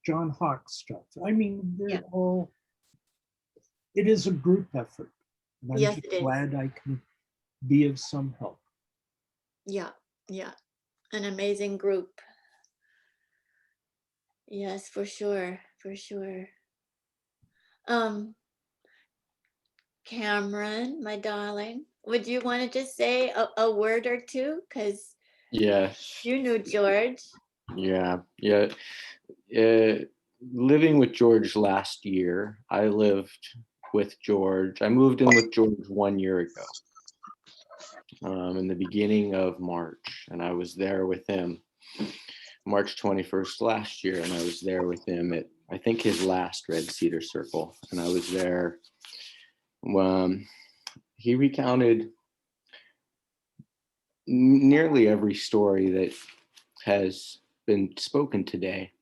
S19: John Hawk stuff. I mean, they're all, it is a group effort. And I'm
S1: Yes,
S19: just
S1: it is.
S19: glad I can be of some help.
S1: Yeah, an amazing group. Yes, for sure, for sure. Cameron, my darling, would you want to just say a word or two? Because
S20: yes,
S1: you knew George.
S20: Yeah. Living with George last year, I lived with George. I moved in with George 1 year ago, in the beginning of March, and I was there with him March 21st last year, and I was there with him at, I think, his last Red Cedar Circle, and I was there. He recounted nearly every story that has been spoken today.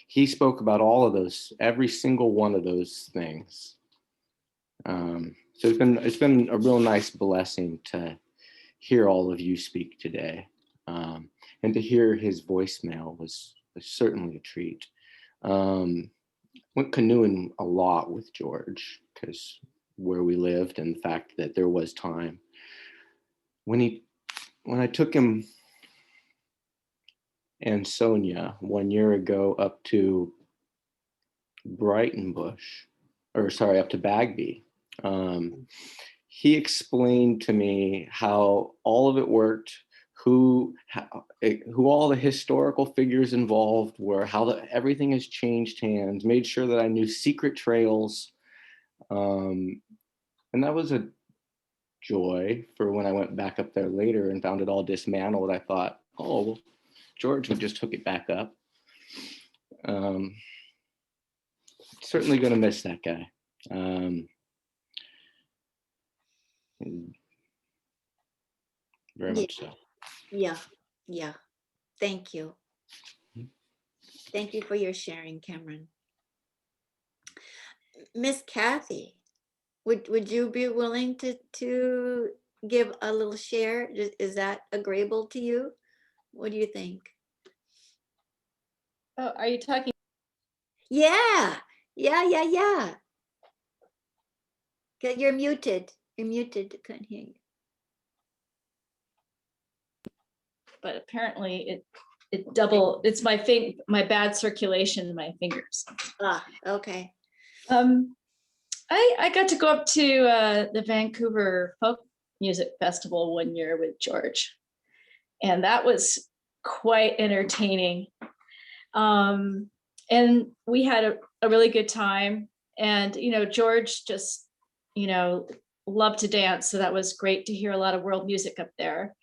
S20: He spoke about all of those, every single one of those things. So it's been a real nice blessing to hear all of you speak today, and to hear his voicemail was certainly a treat. Went canoeing a lot with George because where we lived and the fact that there was time. When I took him and Sonia 1 year ago up to up to Bagby, he explained to me how all of it worked, who all the historical figures involved were, how everything has changed hands, made sure that I knew secret trails. And that was a joy for when I went back up there later and found it all dismantled. I thought, oh, well, George would just hook it back up. Certainly going to miss that guy. Very much so.
S1: Yeah. Thank you. Thank you for your sharing, Cameron. Miss Kathy, would you be willing to give a little share? Is that agreeable to you? What do you think?
S21: Oh, are you talking?
S1: Yeah. You're muted. You're muted. Couldn't hear you.
S21: But apparently it's my bad circulation in my fingers.
S1: Ah, okay.
S21: I got to go up to the Vancouver Folk Music Festival 1 year with George, and that was quite entertaining. And we had a really good time, and George just loved to dance, so that was great to hear a lot of world music up there.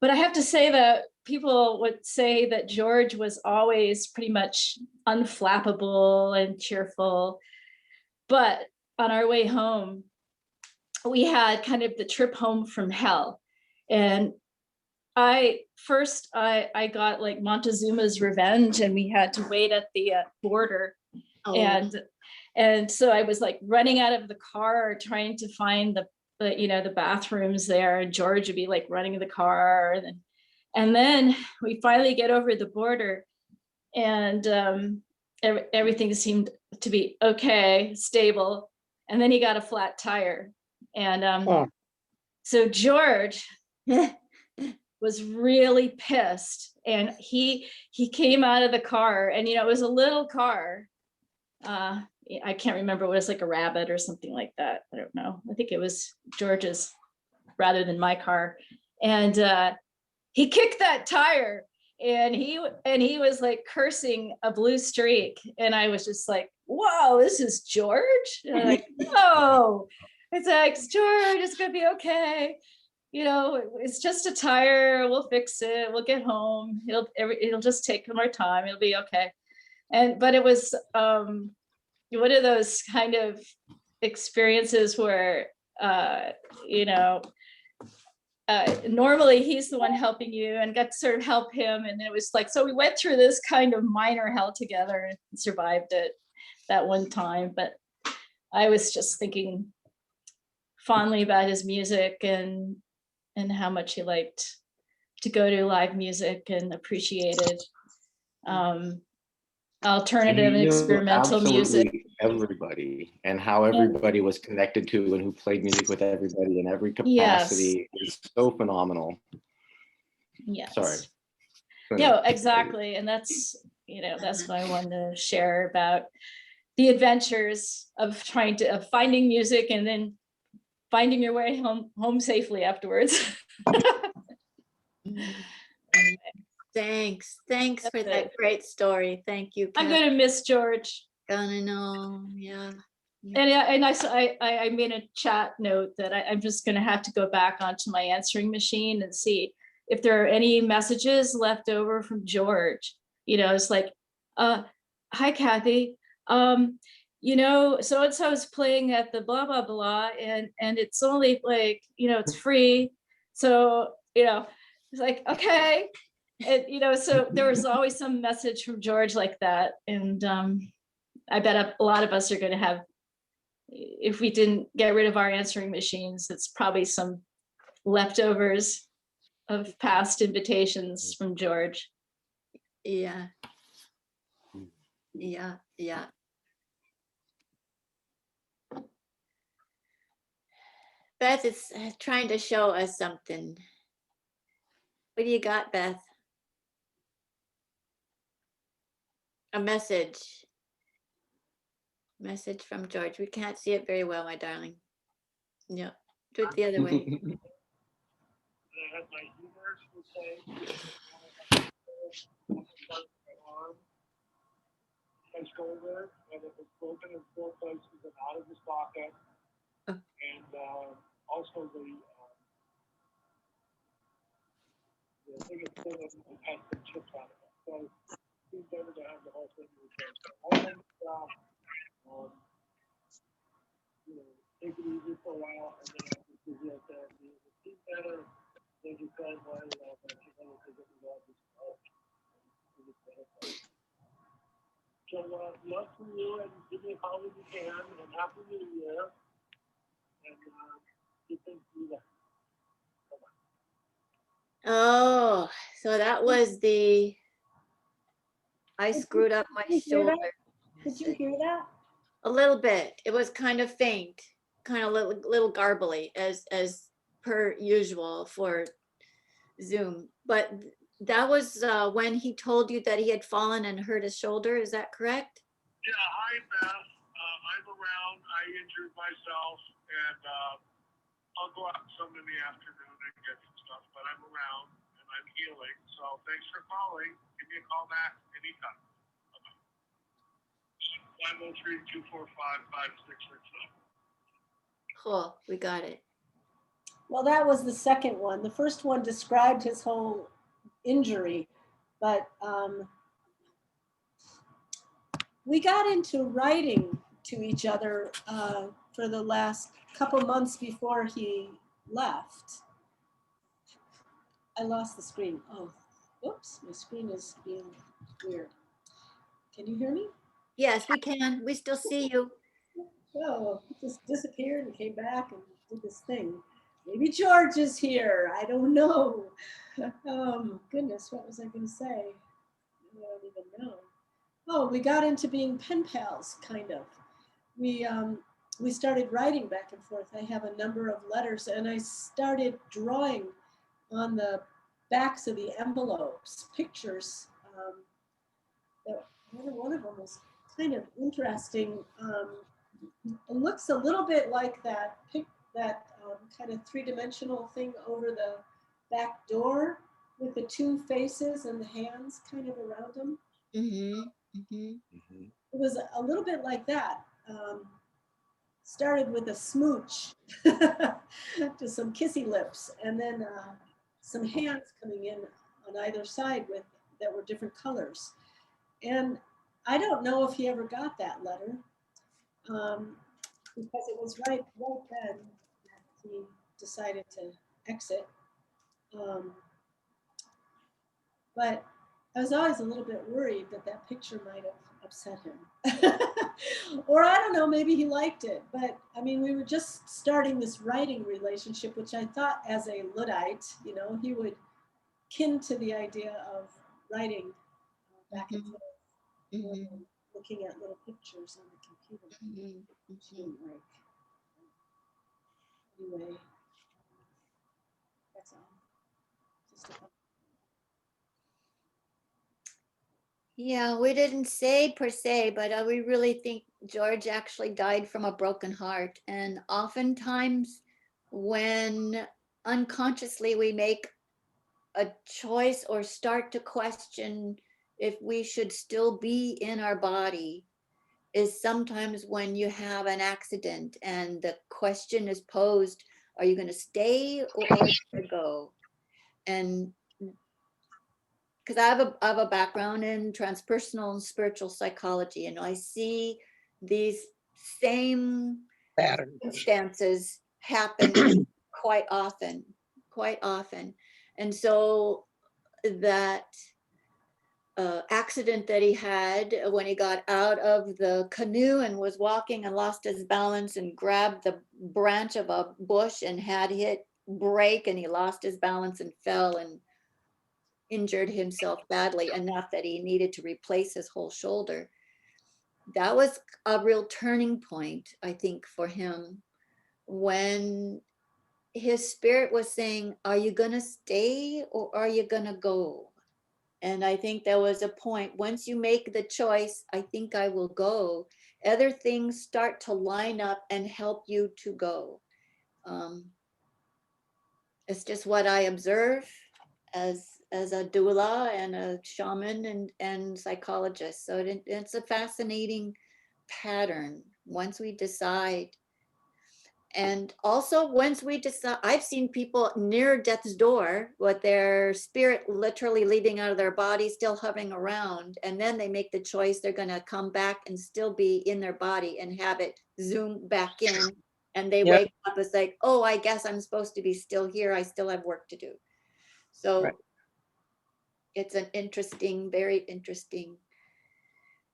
S21: But I have to say that people would say that George was always pretty much unflappable and cheerful. But on our way home, we had kind of the trip home from hell. And I got like Montezuma's Revenge, and we had to wait at the border,
S1: Oh.
S21: and so I was like running out of the car trying to find the bathrooms there, and George would be like running the car, and then we finally get over the border, and everything seemed to be okay, stable, and then he got a flat tire, and so George was really pissed, and he came out of the car, and it was a little car. I can't remember what it was, like a Rabbit or something like that. I don't know. I think it was George's rather than my car. And he kicked that tire, and he was like cursing a blue streak. And I was just like, whoa, this is George? And I'm like, no, it's like, George, it's gonna be okay. It's just a tire. We'll fix it. We'll get home. It'll just take more time. It'll be okay. But it was one of those kind of experiences where normally he's the one helping you, and got to sort of help him, and it was like, so we went through this kind of minor hell together and survived it that one time. But I was just thinking fondly about his music and how much he liked to go to live music and appreciated alternative and experimental music.
S20: Everybody, and how everybody was connected to, and who played music with everybody in every capacity is so phenomenal.
S21: Yes.
S20: Sorry.
S21: No, exactly. And that's what I wanted to share about the adventures of finding music and then finding your way home safely afterwards.
S1: Thanks for that great story. Thank you,
S21: I'm gonna miss George.
S1: Gonna know, yeah.
S21: And I made a chat note that I'm just gonna have to go back onto my answering machine and see if there are any messages left over from George. It's like, hi Kathy, so-and-so is playing at the blah blah blah, and it's only like, it's free, so it's like, okay. And so there was always some message from George like that. And I bet a lot of us are going to have, if we didn't get rid of our answering machines, it's probably some leftovers of past invitations from George.
S1: Yeah. Beth is trying to show us something. What do you got, Beth? A message from George. We can't see it very well, my darling. Yeah, do it the other way.
S4: My shoulder, and it was broken in 4 places and out of the socket. And also the biggest thing is we had some chips out of it. So he's able to have the whole thing repaired. Take it easy for a while, and then after physiotherapy, it would be better than you said, well, but you know, because it was all just So love from you, and give me a call when you can, and Happy New Year. And good things to you there.
S1: Oh, so that was I screwed up my shoulder.
S22: Did you hear that?
S1: A little bit. It was kind of faint, kind of little garbly as per usual for Zoom. But that was when he told you that he had fallen and hurt his shoulder. Is that correct?
S4: Yeah, hi Beth. I'm around. I injured myself, and I'll go out some in the afternoon and get some stuff. But I'm around and I'm healing. So thanks for calling. Give me a call back anytime. 503-245-5667.
S1: Cool. We got it.
S22: Well, that was the second one. The first one described his whole injury, but we got into writing to each other for the last couple months before he left. I lost the screen. Oh, whoops, my screen is being weird. Can you hear me?
S1: Yes, we can. We still see you.
S22: Oh, it just disappeared and came back and did this thing. Maybe George is here. I don't know. Goodness, what was I going to say? I don't even know. Oh, we got into being pen pals, kind of. We started writing back and forth. I have a number of letters, and I started drawing on the backs of the envelopes pictures. That one of them was kind of interesting. It looks a little bit like that kind of three-dimensional thing over the back door with the two faces and the hands kind of around them. It was a little bit like that. Started with a smooch to some kissy lips, and then some hands coming in on either side with that were different colors. And I don't know if he ever got that letter, because it was right then that he decided to exit. But I was always a little bit worried that that picture might have upset him. Or I don't know, maybe he liked it. But I mean, we were just starting this writing relationship, which I thought as a Luddite, you know, he would kin to the idea of writing back and forth, looking at little pictures on the computer. Which he didn't like. Anyway, that's all. Just a
S1: Yeah, we didn't say per se, but we really think George actually died from a broken heart. And oftentimes, when unconsciously we make a choice or start to question if we should still be in our body, is sometimes when you have an accident and the question is posed, are you going to stay or are you going to go? And because I have a background in transpersonal and spiritual psychology, and I see these same
S2: Pattern.
S1: circumstances happen quite often. And so that accident that he had when he got out of the canoe and was walking and lost his balance and grabbed the branch of a bush and had hit break, and he lost his balance and fell and injured himself badly enough that he needed to replace his whole shoulder. That was a real turning point, I think, for him, when his spirit was saying, are you going to stay or are you going to go? And I think there was a point, once you make the choice, I think I will go, other things start to line up and help you to go. It's just what I observe as a doula and a shaman and psychologist. So it's a fascinating pattern once we decide. And also once we decide, I've seen people near death's door with their spirit literally leaving out of their body, still hovering around. And then they make the choice, they're going to come back and still be in their body and have it zoom back in. And they wake up, it's like, oh, I guess I'm supposed to be still here. I still have work to do. So it's an interesting, very interesting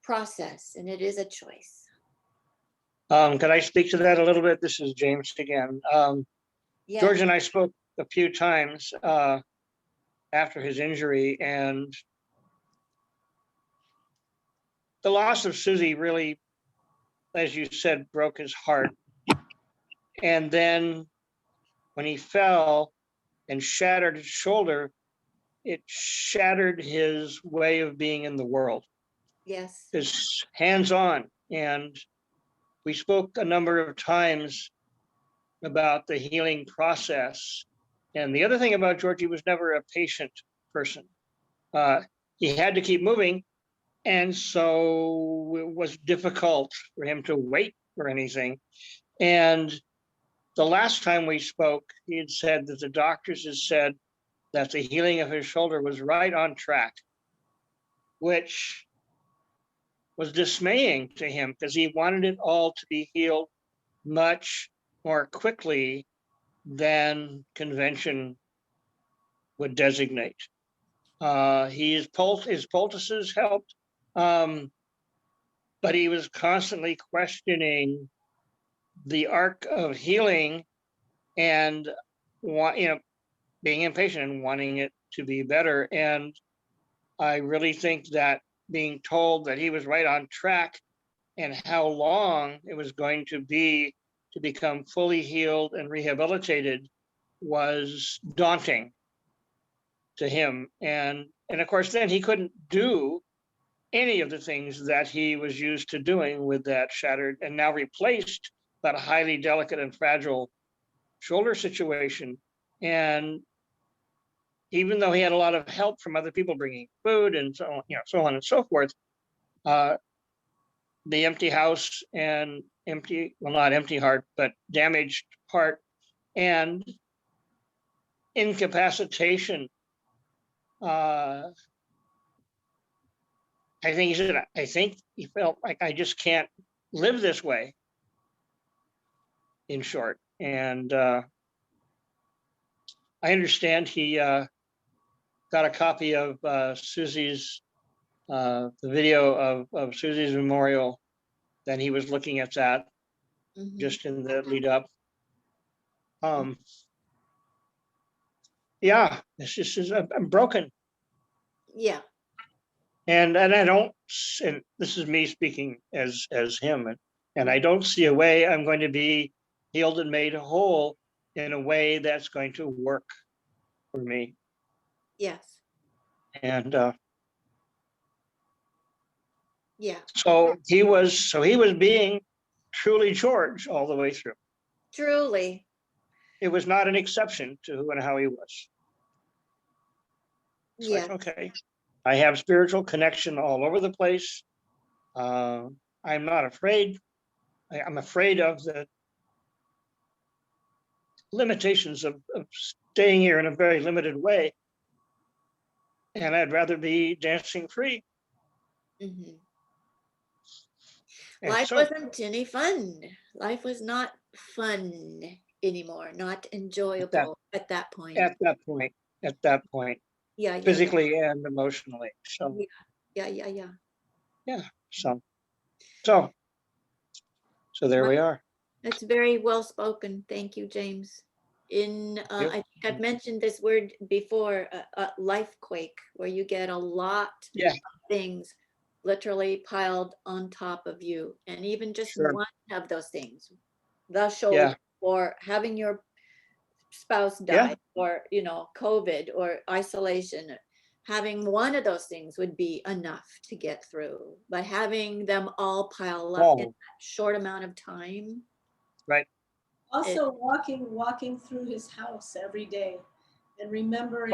S1: process, and it is a choice.
S2: Can I speak to that a little bit? This is James again.
S1: Yes.
S2: George and I spoke a few times after his injury, and the loss of Susie really, as you said, broke his heart. And then when he fell and shattered his shoulder, it shattered his way of being in the world.
S1: Yes.
S2: His hands-on. And we spoke a number of times about the healing process. And the other thing about George, he was never a patient person. He had to keep moving. And so it was difficult for him to wait for anything. And the last time we spoke, he had said that the doctors had said that the healing of his shoulder was right on track, which was dismaying to him because he wanted it all to be healed much more quickly than convention would designate. His poultices helped, but he was constantly questioning the arc of healing and being impatient and wanting it to be better. And I really think that being told that he was right on track and how long it was going to be to become fully healed and rehabilitated was daunting to him. And of course, then he couldn't do any of the things that he was used to doing with that shattered and now replaced, but a highly delicate and fragile shoulder situation. And even though he had a lot of help from other people bringing food and so on, so on and so forth, the empty house and not empty heart, but damaged heart and incapacitation. I think he felt like, I just can't live this way, in short. And I understand he got a copy of Susie's, the video of Susie's memorial. Then he was looking at that just in the lead up. Yeah, it's just, I'm broken.
S1: Yeah.
S2: And I don't, and this is me speaking as him, and I don't see a way I'm going to be healed and made whole in a way that's going to work for me.
S1: Yes.
S2: And
S1: yeah.
S2: So he was being truly George all the way through.
S1: Truly.
S2: It was not an exception to who and how he was. It's
S1: Yeah.
S2: like, okay, I have spiritual connection all over the place. I'm not afraid. I'm afraid of the limitations of staying here in a very limited way. And I'd rather be dancing free.
S1: Mhm.
S2: And
S1: Life
S2: so,
S1: wasn't any fun. Life was not fun anymore, not enjoyable at that point.
S2: at that point,
S1: Yeah, yeah,
S2: physically and emotionally. So,
S1: yeah, yeah, yeah.
S2: yeah. So there we are.
S1: That's very well spoken. Thank you, James. I think I've mentioned this word before, life quake, where you get a lot of things literally piled on top of you. And even just one of those things, the shoulder, or having your spouse die, or, COVID or isolation, having one of those things would be enough to get through. But having them all pile up in that short amount of time.
S2: Right.
S22: Also walking through his house every day and remembering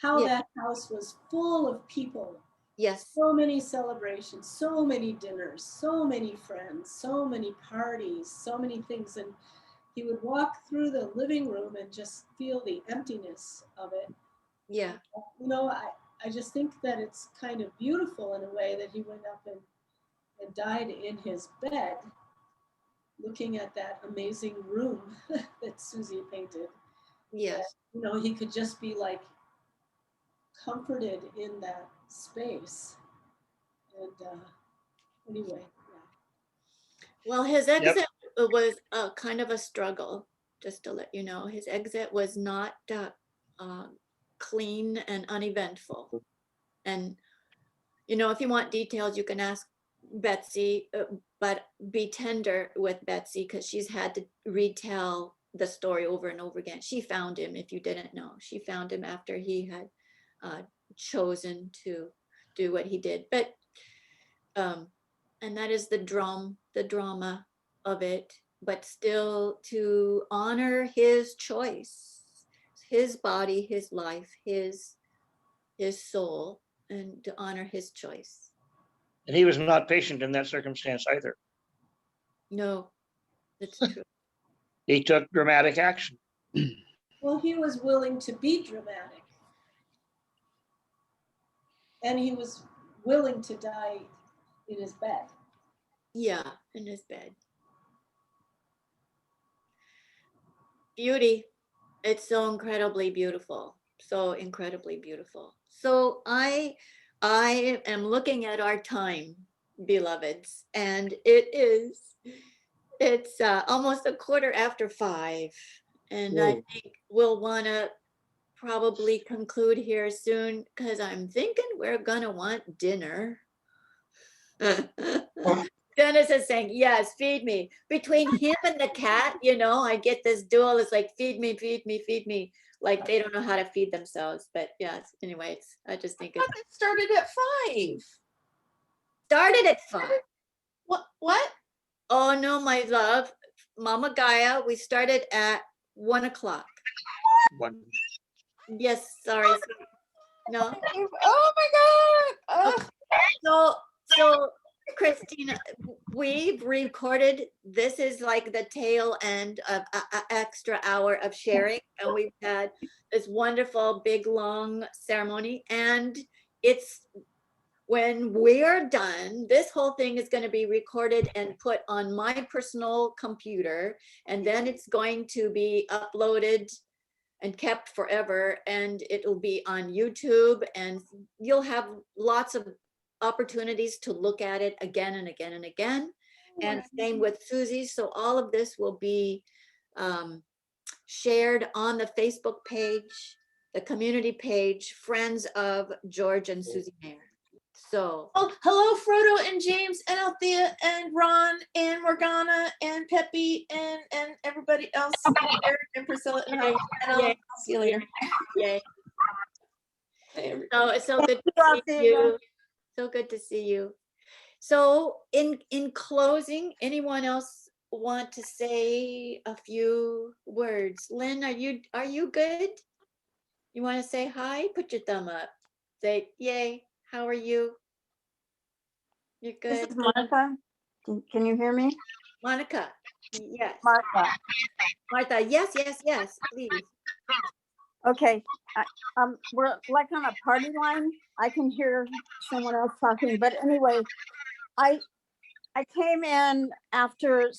S22: how that house was full of people.
S1: Yes.
S22: So many celebrations, so many dinners, so many friends, so many parties, so many things. And he would walk through the living room and just feel the emptiness of it.
S1: Yeah.
S22: I just think that it's kind of beautiful in a way that he went up and died in his bed, looking at that amazing room that Susie painted.
S1: Yes.
S22: That, he could just be like comforted in that space. And anyway,
S1: Well, his exit was kind of a struggle, just to let you know. His exit was not clean and uneventful. And, if you want details, you can ask Betsy, but be tender with Betsy, because she's had to retell the story over and over again. She found him, if you didn't know. She found him after he had chosen to do what he did. But and that is the drama of it, but still to honor his choice, his body, his life, his soul, and to honor his choice.
S2: And he was not patient in that circumstance either.
S1: No, that's true.
S2: He took dramatic action.
S22: Well, he was willing to be dramatic. And he was willing to die in his bed.
S1: Yeah, in his bed. Beauty. It's so incredibly beautiful. so incredibly beautiful. So I am looking at our time, beloveds, and it's almost 5:15, and I
S17: Whoa.
S1: think we'll want to probably conclude here soon because I'm thinking we're gonna want dinner. Dennis is saying, yes, feed me. Between him and the cat, I get this duel. It's like, feed me, feed me, feed me. Like they don't know how to feed themselves. But yes, anyways, I just think
S11: But it started at 5.
S1: started at 5.
S11: What?
S1: Oh no, my love. Mama Gaia, we started at 1:00.
S2: One.
S1: Yes, sorry. No.
S11: Oh my God.
S1: So Christina, we've recorded, this is like the tail end of an extra hour of sharing, and we've had this wonderful big long ceremony, and it's when we're done, this whole thing is going to be recorded and put on my personal computer, and then it's going to be uploaded and kept forever, and it'll be on YouTube, and you'll have lots of opportunities to look at it again and again and again. And same with Susie. So all of this will be shared on the Facebook page, the community page, Friends of George and Susie Mayer. So
S11: Oh, hello, Frodo and James and Althea and Ron and Morgana and Peppy and everybody else, Eric and Priscilla and Heidi. And I'll see you later.
S1: Yay.
S11: Hey, everybody.
S1: So it's so good to see you. So good to see you. So in closing, anyone else want to say a few words? Lynn, are you good? You want to say hi? Put your thumb up. Say yay. How are you? You're
S3: This
S1: good.
S3: is Martha. Can you hear me?
S1: Monica. Yes.
S3: Martha.
S1: Martha. Yes, yes, yes. Please.
S3: Okay. We're like on a party line. I can hear someone else talking, but anyway, I came in after it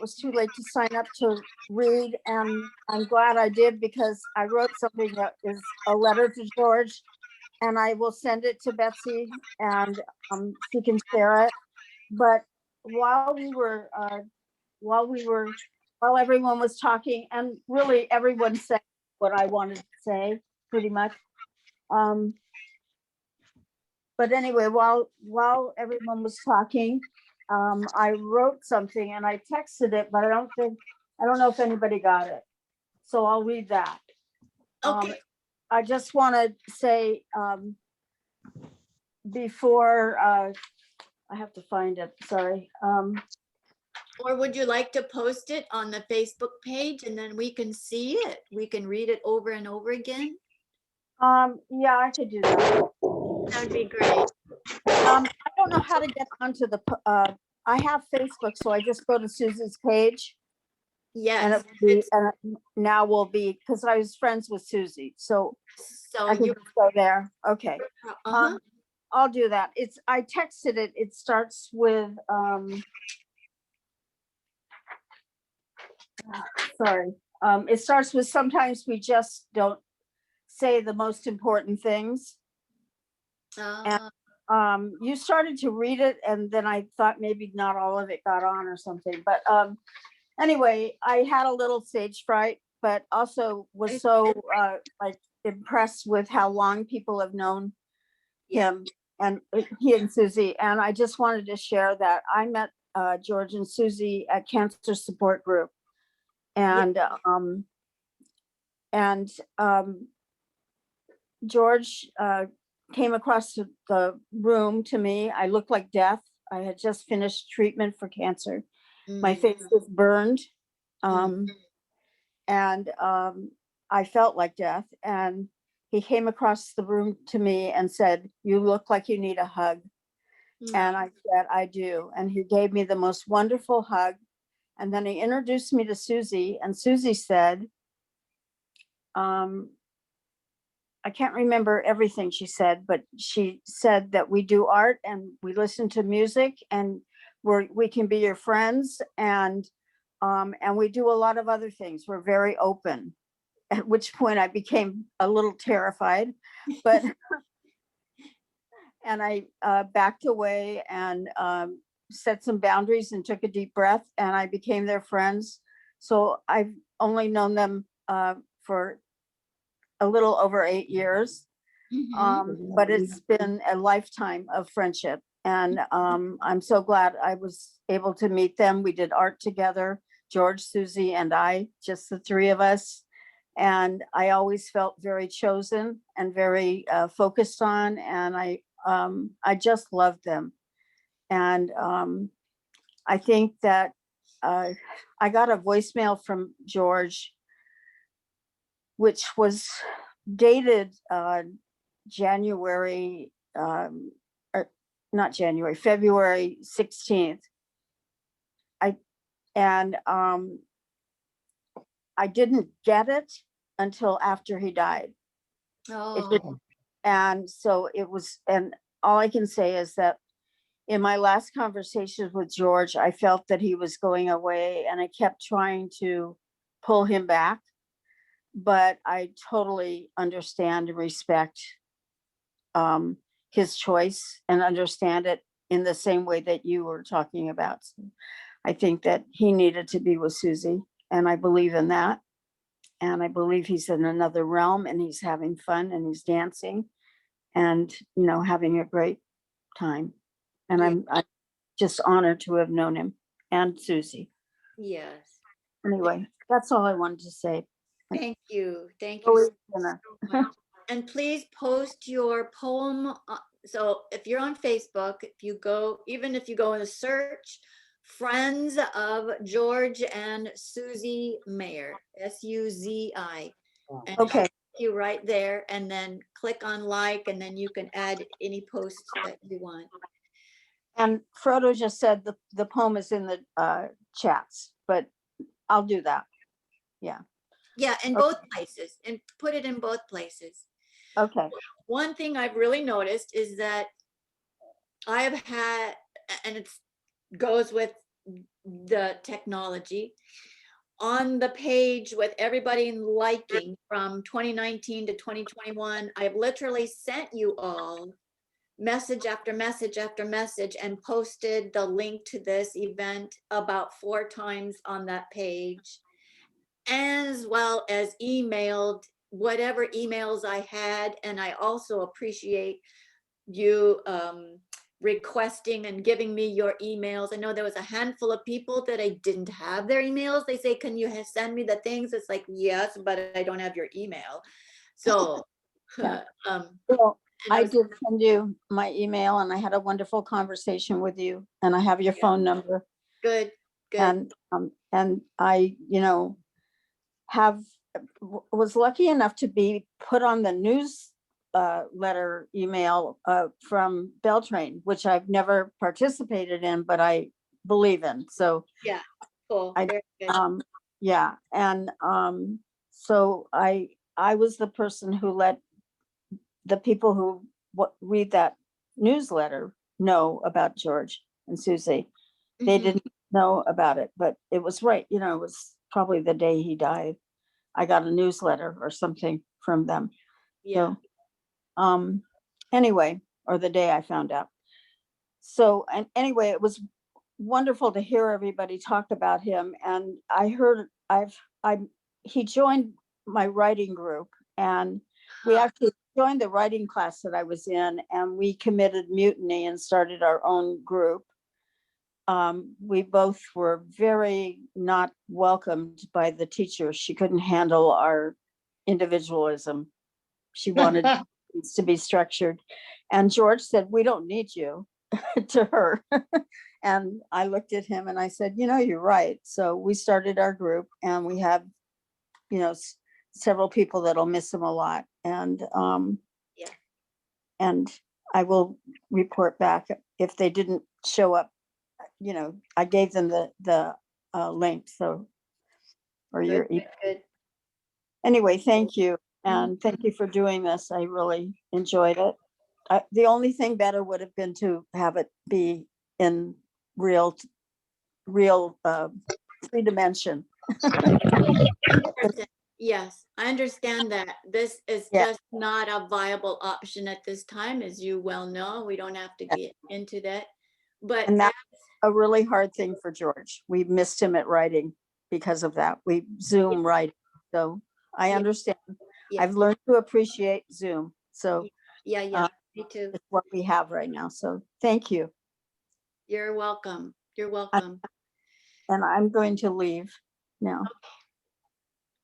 S3: was too late to sign up to read, and I'm glad I did because I wrote something that is a letter to George, and I will send it to Betsy, and she can share it. But while everyone was talking, and really everyone said what I wanted to say, pretty much. But anyway, while everyone was talking, I wrote something and I texted it, but I don't know if anybody got it. So I'll read that.
S1: Okay.
S3: I just want to say before I have to find it. Sorry.
S1: Or would you like to post it on the Facebook page and then we can see it? We can read it over and over again?
S3: Yeah, I could do that.
S1: That would be great.
S3: I don't know how to get onto the, I have Facebook, so I just go to Susie's page.
S1: Yes.
S3: And now will be, because I was friends with Susie, so I can
S1: you
S3: just go there. Okay. I'll do that. I texted it. It starts with, sorry. It starts with, sometimes we just don't say the most important things. And you started to read it, and then I thought maybe not all of it got on or something. But anyway, I had a little stage fright, but also was so like impressed with how long people have known him, and he and Susie. And I just wanted to share that I met George and Susie at Cancer Support Group, and George came across the room to me. I looked like death. I had just finished treatment for cancer. My face was burned. And I felt like death. And he came across the room to me and said, "You look like you need a hug." And I said, "I do." And he gave me the most wonderful hug. And then he introduced me to Susie, and Susie said, I can't remember everything she said, but she said that we do art and we listen to music, and we can be your friends, and we do a lot of other things. We're very open. at which point I became a little terrified, but and I backed away and set some boundaries and took a deep breath, and I became their friends. So I've only known them for a little over 8 years, but it's been a lifetime of friendship. And I'm so glad I was able to meet them. We did art together, George, Susie, and I, just the three of us. And I always felt very chosen and very focused on, and I just loved them. And I think that I got a voicemail from George, which was dated January, not January, February 16th. I didn't get it until after he died. And so it was, and all I can say is that in my last conversations with George, I felt that he was going away, and I kept trying to pull him back. But I totally understand and respect his choice and understand it in the same way that you were talking about. So I think that he needed to be with Susie, and I believe in that. And I believe he's in another realm, and he's having fun, and he's dancing and, you know, having a great time. And I'm just honored to have known him and Susie.
S1: Yes.
S3: Anyway, that's all I wanted to say.
S1: Thank you. Thank
S3: Go
S1: you
S3: eat dinner.
S1: so much. And please post your poem. So if you're on Facebook, if you go, even if you go in the search, Friends of George and Susie Mayer, SUZI. And
S3: Okay.
S1: you right there, and then click on like, and then you can add any post that you want.
S3: And Frodo just said the poem is in the chats, but I'll do that. Yeah.
S1: Yeah, in both places, and put it in both places.
S3: Okay.
S1: One thing I've really noticed is that I have had, and it goes with the technology, on the page with everybody liking from 2019 to 2021, I've literally sent you all message after message after message and posted the link to this event about 4 times on that page, as well as emailed whatever emails I had. And I also appreciate you requesting and giving me your emails. I know there was a handful of people that I didn't have their emails. They say, can you send me the things? It's like, yes, but I don't have your email. So
S3: Well, I did send you my email, and I had a wonderful conversation with you, and I have your phone number.
S1: Good.
S3: And I, you know, was lucky enough to be put on the news letter email from Beltrain, which I've never participated in, but I believe in. So
S1: yeah, cool. Very good.
S3: Yeah, and so I was the person who let the people who read that newsletter know about George and Susie. They didn't know about it, but it was right. You know, it was probably the day he died. I got a newsletter or something from them.
S1: Yeah.
S3: So, anyway, or the day I found out. So, and anyway, it was wonderful to hear everybody talk about him. And I heard he joined my writing group, and we actually joined the writing class that I was in, and we committed mutiny and started our own group. We both were very not welcomed by the teacher. She couldn't handle our individualism. She wanted things to be structured. And George said, we don't need you, to her. And I looked at him and I said, you know, you're right. So we started our group, and we have, you know, several people that'll miss him a lot. And and I will report back if they didn't show up. You know, I gave them the link, so, or your
S1: good.
S3: Anyway, thank you. And thank you for doing this. I really enjoyed it. The only thing better would have been to have it be in real 3 dimension.
S1: Yes, I understand that. This is
S3: Yeah.
S1: just not a viable option at this time, as you well know. We don't have to get into that. But
S3: And that's a really hard thing for George. We missed him at writing because of that. We Zoom writing. So I understand.
S1: Yeah.
S3: I've learned to appreciate Zoom. So
S1: yeah, me too.
S3: it's what we have right now. So thank you.
S1: You're welcome. You're welcome.
S3: And I'm going to leave now.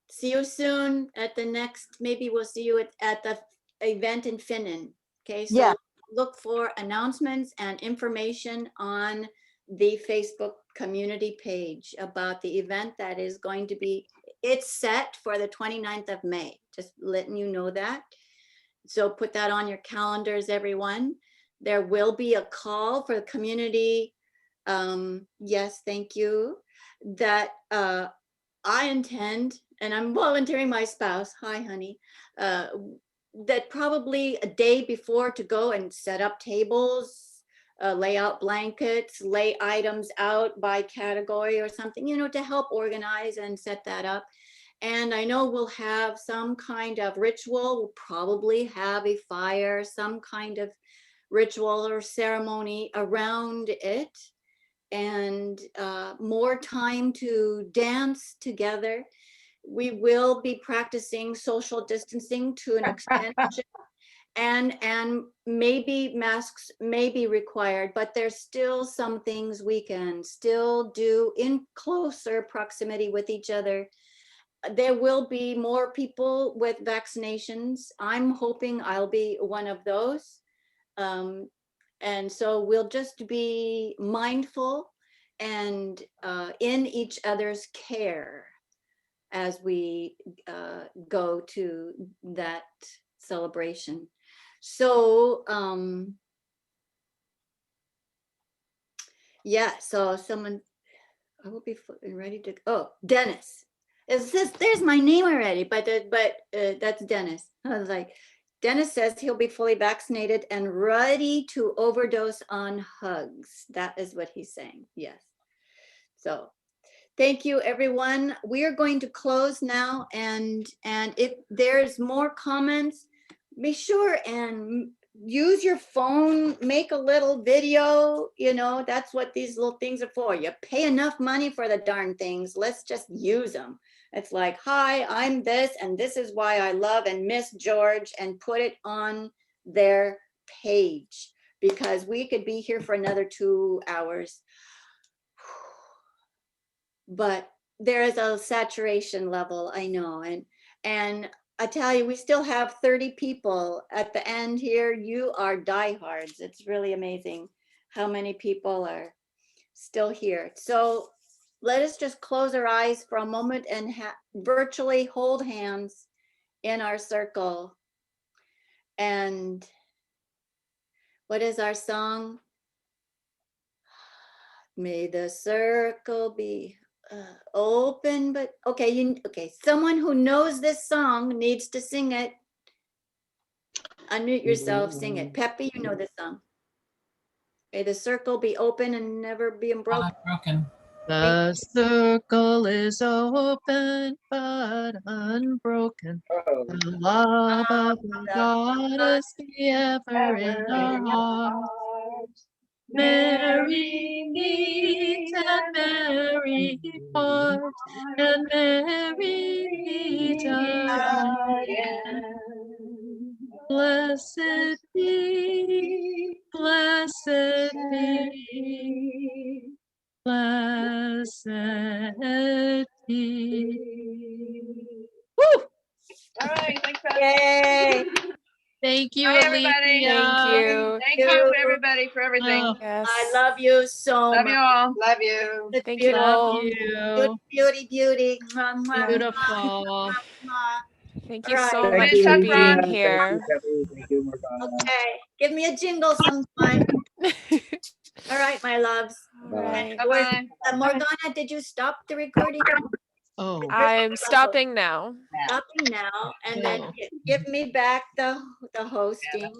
S1: See you soon at the next, maybe we'll see you at the event in Finnan. Okay, so
S3: Yeah.
S1: look for announcements and information on the Facebook community page about the event that is going to be, it's set for the 29th of May, just letting you know that. So put that on your calendars, everyone. There will be a call for the community. Yes, thank you. That I intend, and I'm volunteering my spouse, hi honey, that probably a day before to go and set up tables, lay out blankets, lay items out by category or something, you know, to help organize and set that up. And I know we'll have some kind of ritual, we'll probably have a fire, some kind of ritual or ceremony around it, and more time to dance together. We will be practicing social distancing to an extent, and maybe masks may be required, but there's still some things we can still do in closer proximity with each other. There will be more people with vaccinations. I'm hoping I'll be one of those. And so we'll just be mindful and in each other's care as we go to that celebration. So yeah, so someone, I will be ready to, oh, Dennis. It says, there's my name already, but that's Dennis. I was like, Dennis says he'll be fully vaccinated and ready to overdose on hugs. That is what he's saying, yes. So thank you, everyone. We are going to close now, and if there's more comments, be sure and use your phone, make a little video, you know, that's what these little things are for. You pay enough money for the darn things, let's just use them. It's like, hi, I'm this, and this is why I love and miss George, and put it on their page, because we could be here for another 2 hours. But there is a saturation level, I know, and I tell you, we still have 30 people at the end here. You are diehards. It's really amazing how many people are still here. So let us just close our eyes for a moment and virtually hold hands in our circle. And what is our song? May the circle be open, but okay, okay. Someone who knows this song needs to sing it. Unmute yourself, sing it. Peppy, you know this song. May the circle be open and never be broken.
S6: The circle is open but unbroken. The love of the goddess be ever in our hearts. Mary meet and Mary part, and Mary meet again. Blessed be, blessed be, blessed be. Woo!
S11: All right, thanks,
S1: Yay!
S6: Thank you,
S11: Bye, everybody.
S6: Alicia.
S11: Thank you, everybody, for everything.
S6: Oh.
S16: Yes.
S1: I love you so
S11: Love
S1: much.
S11: you all. Love you.
S1: It's
S16: Thank
S1: beautiful.
S6: Love
S16: you.
S6: you.
S1: Beauty, beauty. Mwah, mwah,
S6: Beautiful.
S1: mwah, mwah.
S16: Thank
S1: All
S16: you
S1: right.
S16: so
S2: Thank
S16: much
S2: you,
S16: for
S2: Regina.
S16: being
S2: Thank you,
S16: here.
S2: Peppy. Thank you, Morgana.
S1: Okay, give me a jingle sometime. All right, my loves.
S16: All right.
S11: Bye-bye.
S1: Morgana, did you stop the recording?
S6: Oh.
S16: I'm stopping now.
S1: Stopping now, and then
S6: Oh.
S1: give me back the hosting.